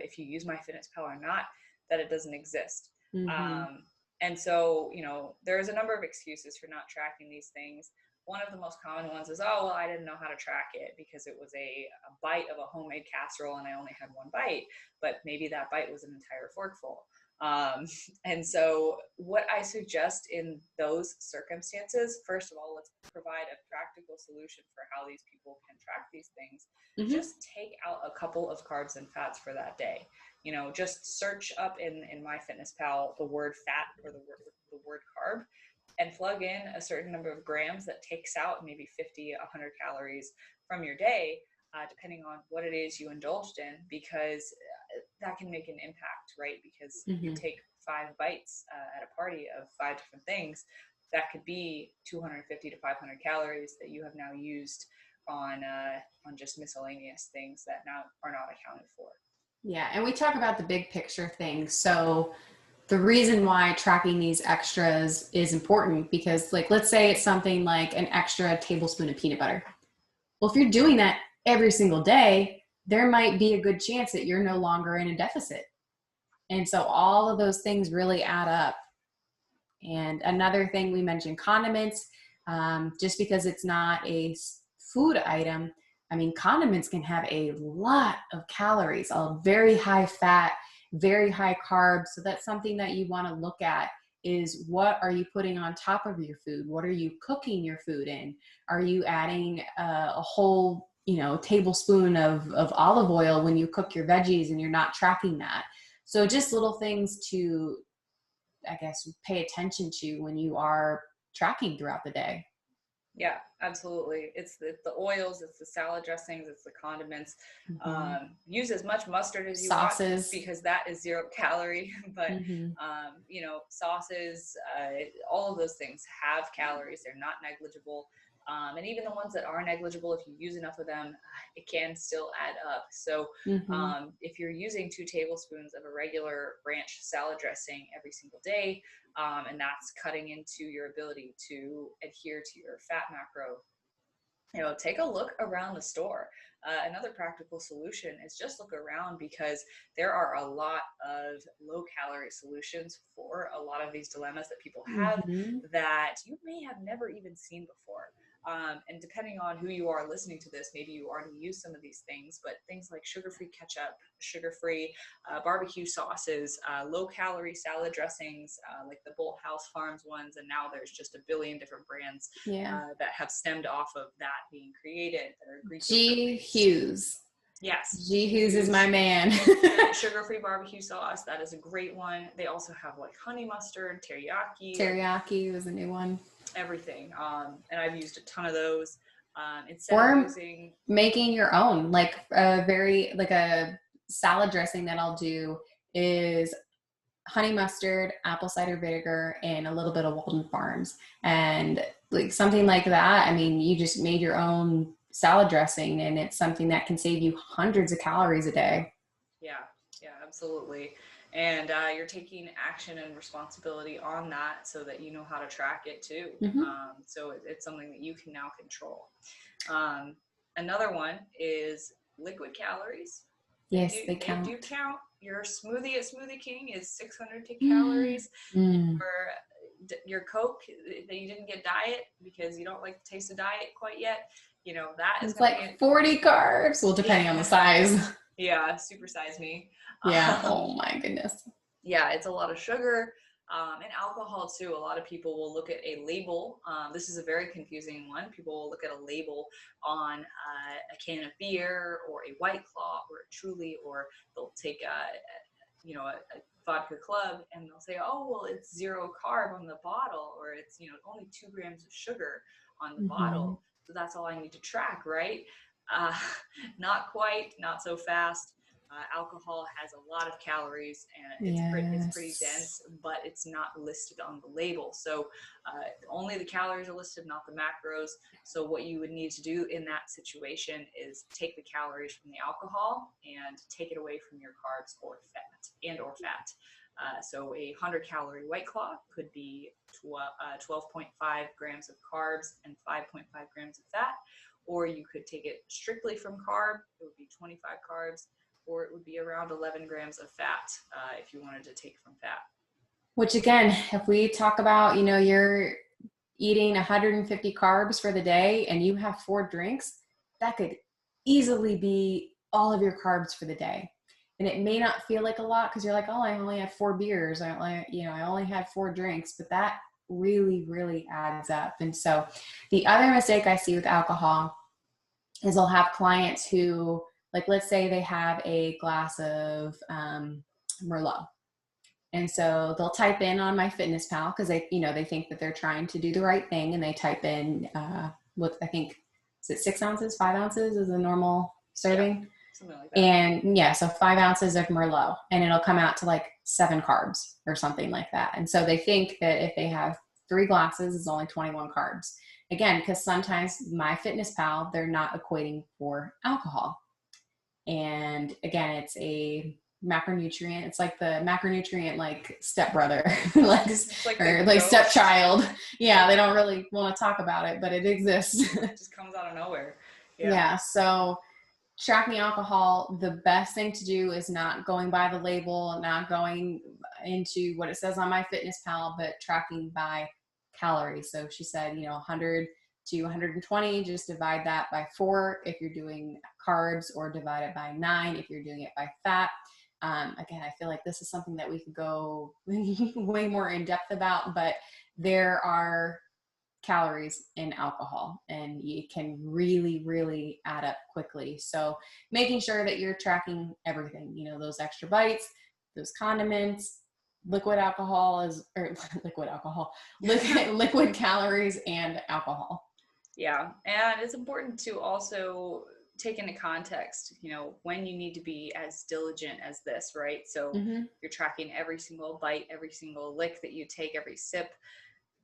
if you use MyFitnessPal or not, that it doesn't exist. And so, you know, there's a number of excuses for not tracking these things. One of the most common ones is, oh, well, I didn't know how to track it because it was a bite of a homemade casserole and I only had one bite, but maybe that bite was an entire forkful. And so what I suggest in those circumstances, first of all, let's provide a practical solution for how these people can track these things. Just take out a couple of carbs and fats for that day. You know, just search up in MyFitnessPal the word fat or the word carb, and plug in a certain number of grams that takes out maybe 50, 100 calories from your day, depending on what it is you indulged in, because that can make an impact, right? Because you take 5 bites at a party of 5 different things, that could be 250 to 500 calories that you have now used on just miscellaneous things that now are not accounted for. Yeah, and we talk about the big picture things. So the reason why tracking these extras is important, because like, let's say it's something like an extra tablespoon of peanut butter. Well, if you're doing that every single day, there might be a good chance that you're no longer in a deficit. And so all of those things really add up. And another thing we mentioned, condiments, just because it's not a food item, I mean, condiments can have a lot of calories, a very high fat, very high carbs. So that's something that you want to look at, is what are you putting on top of your food? What are you cooking your food in? Are you adding a whole, you know, tablespoon of olive oil when you cook your veggies and you're not tracking that? So just little things to, I guess, pay attention to when you are tracking throughout the day. Yeah, absolutely. It's the oils, it's the salad dressings, it's the condiments. Use as much mustard as you want, because that is 0 calorie. But you know, sauces, all of those things have calories. They're not negligible. And even the ones that are negligible, if you use enough of them, it can still add up. So if you're using 2 tablespoons of a regular ranch salad dressing every single day, and that's cutting into your ability to adhere to your fat macro, you know, take a look around the store. Another practical solution is just look around, because there are a lot of low calorie solutions for a lot of these dilemmas that people have that you may have never even seen before. And depending on who you are listening to this, maybe you already use some of these things, but things like sugar-free ketchup, sugar-free barbecue sauces, low-calorie salad dressings, like the Bolt House Farms ones, and now there's just a billion different brands that have stemmed off of that being created. That are Greek G. Hughes. Yes. G. Hughes is my man. Sugar-free barbecue sauce, that is a great one. They also have like honey mustard, teriyaki. Teriyaki was a new one. Everything. And I've used a ton of those. Instead of using making your own, like a salad dressing that I'll do is honey mustard, apple cider vinegar, and a little bit of Walden Farms. And like something like that, I mean, you just made your own salad dressing, and it's something that can save you hundreds of calories a day. Yeah, absolutely. And you're taking action and responsibility on that so that you know how to track it too. So it's something that you can now control. Another one is liquid calories. Yes, they count. They do count. Your smoothie at Smoothie King is 600 calories. Your Coke that you didn't get diet because you don't like the taste of diet quite yet, you know, that is like 40 carbs. Well, depending on the size. Yeah, supersize me. Yeah. Oh my goodness. Yeah, it's a lot of sugar. And alcohol too. A lot of people will look at a label. This is a very confusing one. People will look at a label on a can of beer or a White Claw or a Truly, or they'll take a vodka club and they'll say, oh, well, it's 0 carb on the bottle, or it's, only 2 grams of sugar on the bottle. So that's all I need to track, right? Not quite, not so fast. Alcohol has a lot of calories, and it's pretty dense, but it's not listed on the label. So only the calories are listed, not the macros. So what you would need to do in that situation is take the calories from the alcohol and take it away from your carbs or fat. So a 100-calorie White Claw could be 12.5 grams of carbs and 5.5 grams of fat. Or you could take it strictly from carb. It would be 25 carbs, or it would be around 11 grams of fat if you wanted to take from fat. Which again, if we talk about, you're eating 150 carbs for the day and you have 4 drinks, that could easily be all of your carbs for the day. And it may not feel like a lot because you're like, oh, I only had 4 beers. I only had 4 drinks, but that really, really adds up. And so the other mistake I see with alcohol is I'll have clients who, like, let's say they have a glass of Merlot. And so they'll type in on MyFitnessPal because they think that they're trying to do the right thing. And they type in what I think, is it 6 ounces, 5 ounces is a normal serving? Yeah, something like that. And so 5 ounces of Merlot, and it'll come out to like 7 carbs or something like that. And so they think that if they have 3 glasses, it's only 21 carbs. Again, because sometimes MyFitnessPal, they're not equating for alcohol. And again, it's a macronutrient. It's like the macronutrient, like stepbrother, like stepchild. Yeah, they don't really want to talk about it, but it exists. It just comes out of nowhere. Yeah. So tracking alcohol, the best thing to do is not going by the label, not going into what it says on MyFitnessPal, but tracking by calories. So she said, 100 to 120, just divide that by 4 if you're doing carbs, or divide it by 9 if you're doing it by fat. Again, I feel like this is something that we could go way more in depth about, but there are calories in alcohol and it can really, really add up quickly. So making sure that you're tracking everything, those extra bites, those condiments, liquid calories and alcohol. Yeah. And it's important to also take into context, when you need to be as diligent as this, right? So you're tracking every single bite, every single lick that you take, every sip.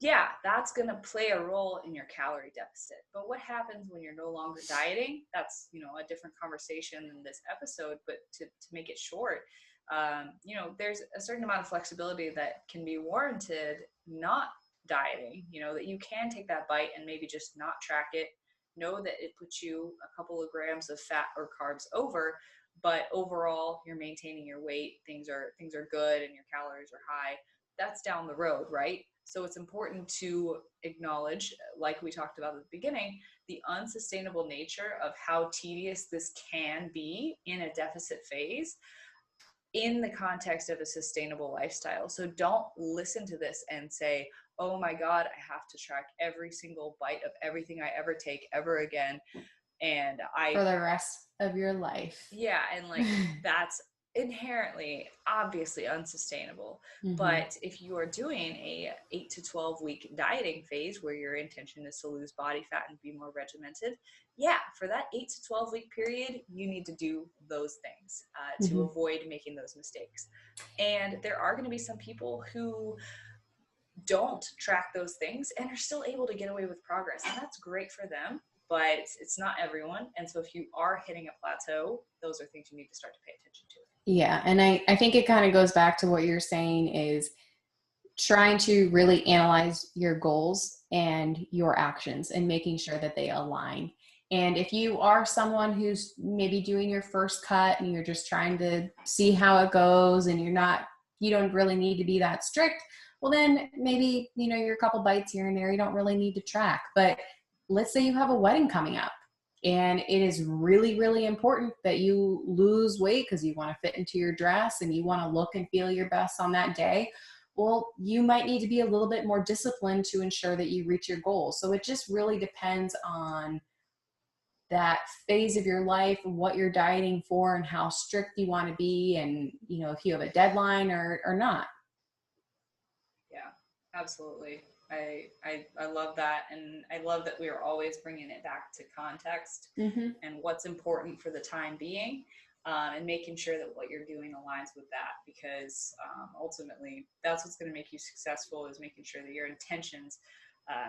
Yeah, that's going to play a role in your calorie deficit. But what happens when you're no longer dieting? That's, a different conversation than this episode, but to make it short, there's a certain amount of flexibility that can be warranted not dieting, that you can take that bite and maybe just not track it, know that it puts you a couple of grams of fat or carbs over, but overall you're maintaining your weight, things are good, and your calories are high. That's down the road, right? So it's important to acknowledge, like we talked about at the beginning, the unsustainable nature of how tedious this can be in a deficit phase in the context of a sustainable lifestyle. So don't listen to this and say, oh my God, I have to track every single bite of everything I ever take ever again. And for the rest of your life. Yeah. And like, that's inherently obviously unsustainable. Mm-hmm. But if you are doing a 8 to 12 week dieting phase where your intention is to lose body fat and be more regimented, yeah, for that 8 to 12 week period, you need to do those things to avoid making those mistakes. And there are going to be some people who don't track those things and are still able to get away with progress, and that's great for them, but it's not everyone. And so if you are hitting a plateau, those are things you need to start to pay attention to. Yeah. And I think it kind of goes back to what you're saying, is trying to really analyze your goals and your actions and making sure that they align. And if you are someone who's maybe doing your first cut and you're just trying to see how it goes and you don't really need to be that strict, well then maybe, you're a couple bites here and there, you don't really need to track. But let's say you have a wedding coming up and it is really, really important that you lose weight because you want to fit into your dress and you want to look and feel your best on that day. Well, you might need to be a little bit more disciplined to ensure that you reach your goals. So it just really depends on that phase of your life, what you're dieting for and how strict you want to be, and if you have a deadline or not. Yeah, absolutely. I love that, and I love that we are always bringing it back to context and what's important for the time being, and making sure that what you're doing aligns with that, because ultimately that's what's going to make you successful, is making sure that your intentions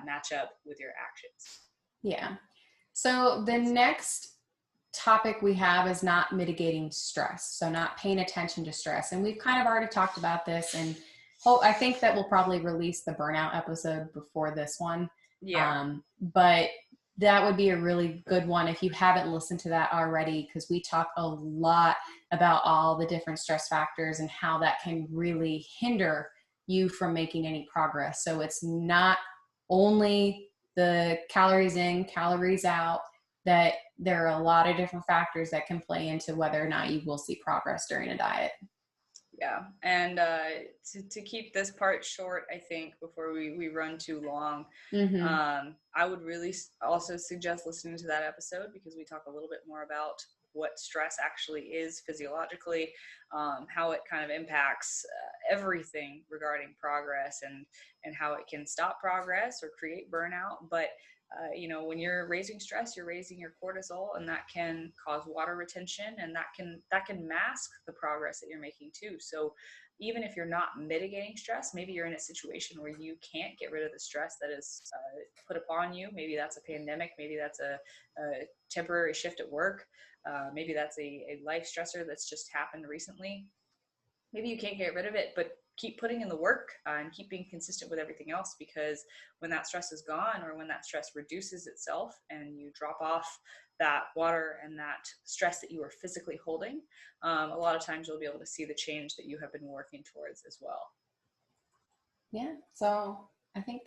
match up with your actions. Yeah. So the next topic we have is not mitigating stress. So not paying attention to stress. And we've kind of already talked about this, and I think that we'll probably release the burnout episode before this one. Yeah. But that would be a really good one if you haven't listened to that already, because we talk a lot about all the different stress factors and how that can really hinder you from making any progress. So it's not only the calories in, calories out, that there are a lot of different factors that can play into whether or not you will see progress during a diet. Yeah. And to keep this part short, I think, before we run too long, I would really also suggest listening to that episode, because we talk a little bit more about what stress actually is physiologically, how it kind of impacts everything regarding progress, and how it can stop progress or create burnout. But when you're raising stress, you're raising your cortisol, and that can cause water retention, and that can mask the progress that you're making too. So even if you're not mitigating stress, maybe you're in a situation where you can't get rid of the stress that is put upon you. Maybe that's a pandemic. Maybe that's a temporary shift at work. Maybe that's a life stressor that's just happened recently. Maybe you can't get rid of it, but keep putting in the work and keep being consistent with everything else, because when that stress is gone, or when that stress reduces itself and you drop off that water and that stress that you are physically holding, a lot of times you'll be able to see the change that you have been working towards as well. Yeah. So I think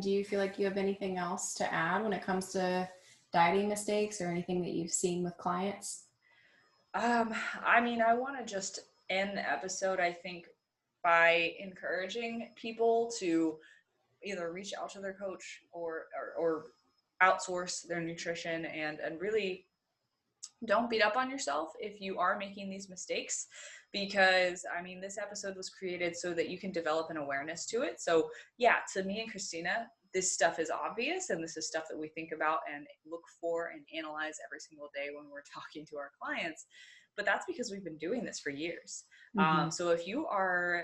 do you feel like you have anything else to add when it comes to dieting mistakes, or anything that you've seen with clients? I want to just end the episode, I think, by encouraging people to either reach out to their coach or outsource their nutrition, and really don't beat up on yourself if you are making these mistakes, because this episode was created so that you can develop an awareness to it. So yeah, to me and Christina, this stuff is obvious, and this is stuff that we think about and look for and analyze every single day when we're talking to our clients. But that's because we've been doing this for years. So if you are,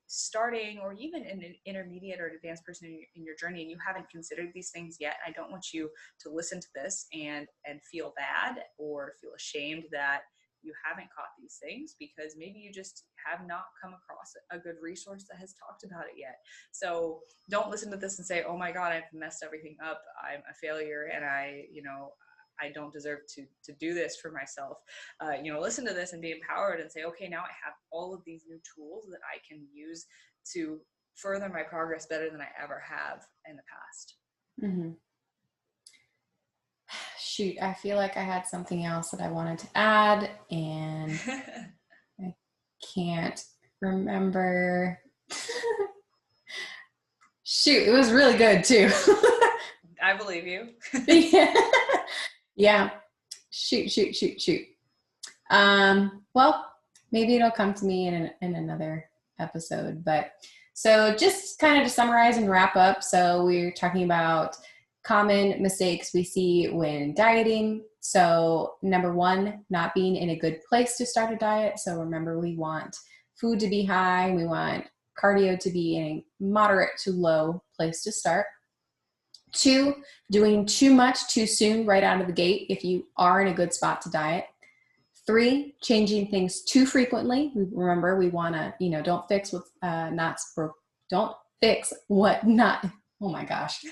starting, or even an intermediate or advanced person in your journey, and you haven't considered these things yet, I don't want you to listen to this and feel bad or feel ashamed that you haven't caught these things, because maybe you just have not come across a good resource that has talked about it yet. So don't listen to this and say, oh my God, I've messed everything up, I'm a failure, and I don't deserve to do this for myself. Listen to this and be empowered and say, okay, now I have all of these new tools that I can use to further my progress better than I ever have in the past. Mm-hmm. Shoot, I feel like I had something else that I wanted to add, and I can't remember. Shoot, it was really good too. I believe you. Yeah. Shoot. Well, maybe it'll come to me in another episode, but so just kind of to summarize and wrap up. So we're talking about common mistakes we see when dieting. So number 1, not being in a good place to start a diet. So remember, we want food to be high. We want cardio to be in a moderate to low place to start. 2, doing too much too soon right out of the gate if you are in a good spot to diet. 3, changing things too frequently. Remember, we want to, don't fix what's don't fix what not, oh my gosh.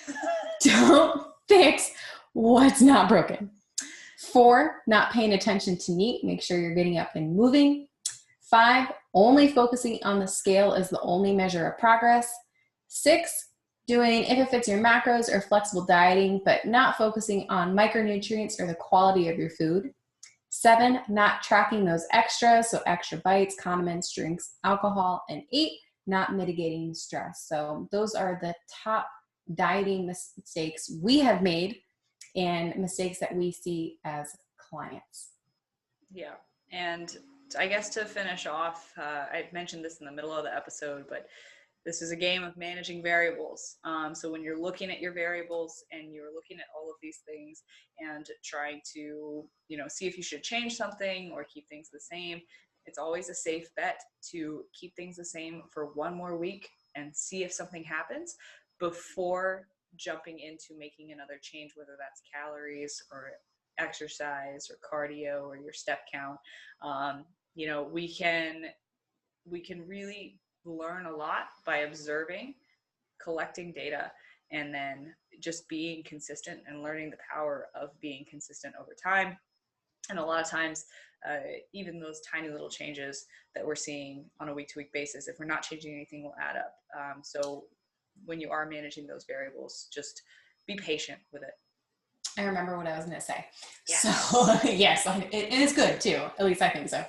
Don't fix what's not broken. 4, not paying attention to NEAT. Make sure you're getting up and moving. 5, only focusing on the scale is the only measure of progress. 6, doing if it fits your macros or flexible dieting, but not focusing on micronutrients or the quality of your food. 7, not tracking those extras, so extra bites, condiments, drinks, alcohol. And 8, not mitigating stress. So those are the top dieting mistakes we have made and mistakes that we see as clients. Yeah. And I guess to finish off, I mentioned this in the middle of the episode, but this is a game of managing variables. So when you're looking at your variables and you're looking at all of these things and trying to, see if you should change something or keep things the same, it's always a safe bet to keep things the same for one more week and see if something happens before jumping into making another change, whether that's calories or exercise or cardio or your step count. We can really learn a lot by observing, collecting data, and then just being consistent and learning the power of being consistent over time. And a lot of times, even those tiny little changes that we're seeing on a week-to-week basis, if we're not changing anything, will add up. So when you are managing those variables, just be patient with it. I remember what I was going to say. Yes. So yes, it is good too. At least I think so.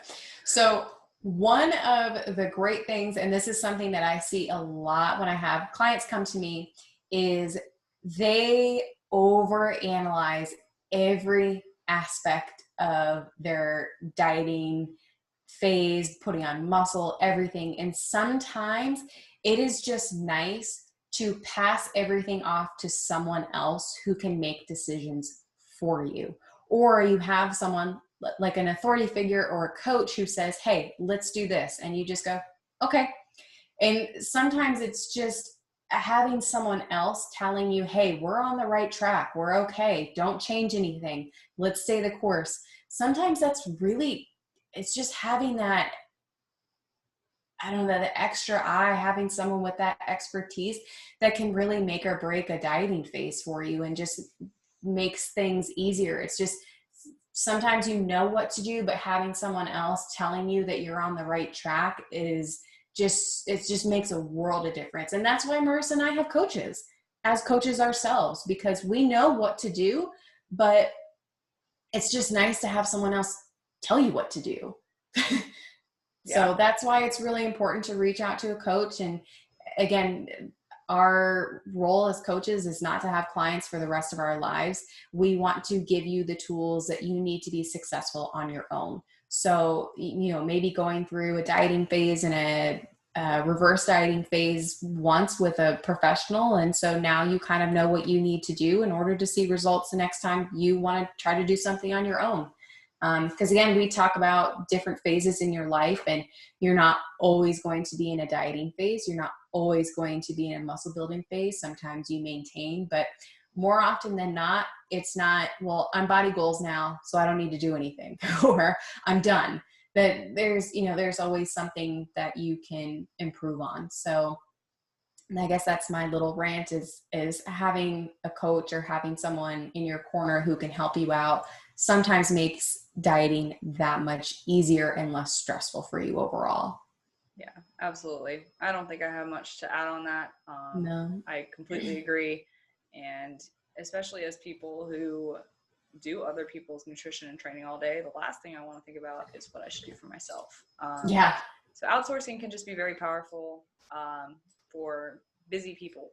So one of the great things, and this is something that I see a lot when I have clients come to me, is they overanalyze every aspect of their dieting phase, putting on muscle, everything. And sometimes it is just nice to pass everything off to someone else who can make decisions for you. Or you have someone like an authority figure or a coach who says, hey, let's do this. And you just go, okay. And sometimes it's just having someone else telling you, hey, we're on the right track. We're okay. Don't change anything. Let's stay the course. Sometimes that's really, it's just having that, I don't know, the extra eye, having someone with that expertise that can really make or break a dieting phase for you and just makes things easier. It's just, sometimes you know what to do, but having someone else telling you that you're on the right track is just, it just makes a world of difference. And that's why Marissa and I have coaches as coaches ourselves, because we know what to do, but it's just nice to have someone else tell you what to do. So that's why it's really important to reach out to a coach. And again, our role as coaches is not to have clients for the rest of our lives. We want to give you the tools that you need to be successful on your own. So, maybe going through a dieting phase and a reverse dieting phase once with a professional. And so now you kind of know what you need to do in order to see results the next time you want to try to do something on your own. Because again, we talk about different phases in your life, and you're not always going to be in a dieting phase. You're not always going to be in a muscle building phase. Sometimes you maintain, but more often than not, it's not, well, I'm body goals now, so I don't need to do anything, or I'm done. That there's always something that you can improve on. So I guess that's my little rant is having a coach or having someone in your corner who can help you out sometimes makes dieting that much easier and less stressful for you overall. Yeah, absolutely. I don't think I have much to add on that. No. I completely agree. And especially as people who do other people's nutrition and training all day, the last thing I want to think about is what I should do for myself. Yeah. So outsourcing can just be very powerful for busy people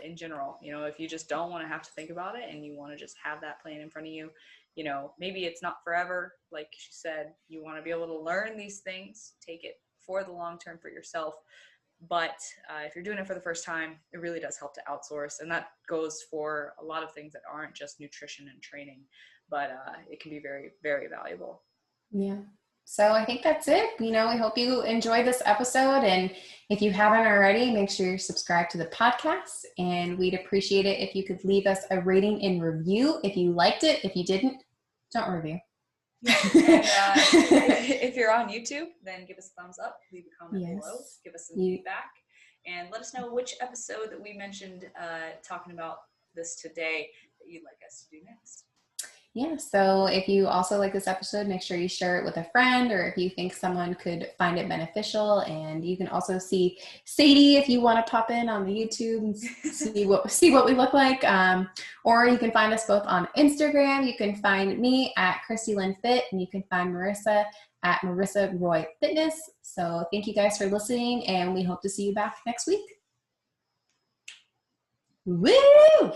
in general. You know, if you just don't want to have to think about it and you want to just have that plan in front of you, you know, maybe it's not forever. Like she said, you want to be able to learn these things, take it for the long term for yourself. But if you're doing it for the first time, it really does help to outsource. And that goes for a lot of things that aren't just nutrition and training, but it can be very, very valuable. Yeah. So I think that's it. You know, we hope you enjoyed this episode. And if you haven't already, make sure you're subscribed to the podcast. And we'd appreciate it if you could leave us a rating and review if you liked it. If you didn't, don't review. And if you're on YouTube, then give us a thumbs up, leave a comment below, give us some feedback, and let us know which episode that we mentioned talking about this today that you'd like us to do next. Yeah, so if you also like this episode, make sure you share it with a friend, or if you think someone could find it beneficial. And you can also see Sadie if you want to pop in on the YouTube and see what we look like. Or you can find us both on Instagram. You can find me at Christy Lynn Fit, and you can find Marissa at Marissa Roy Fitness. So thank you guys for listening, and we hope to see you back next week. Woo!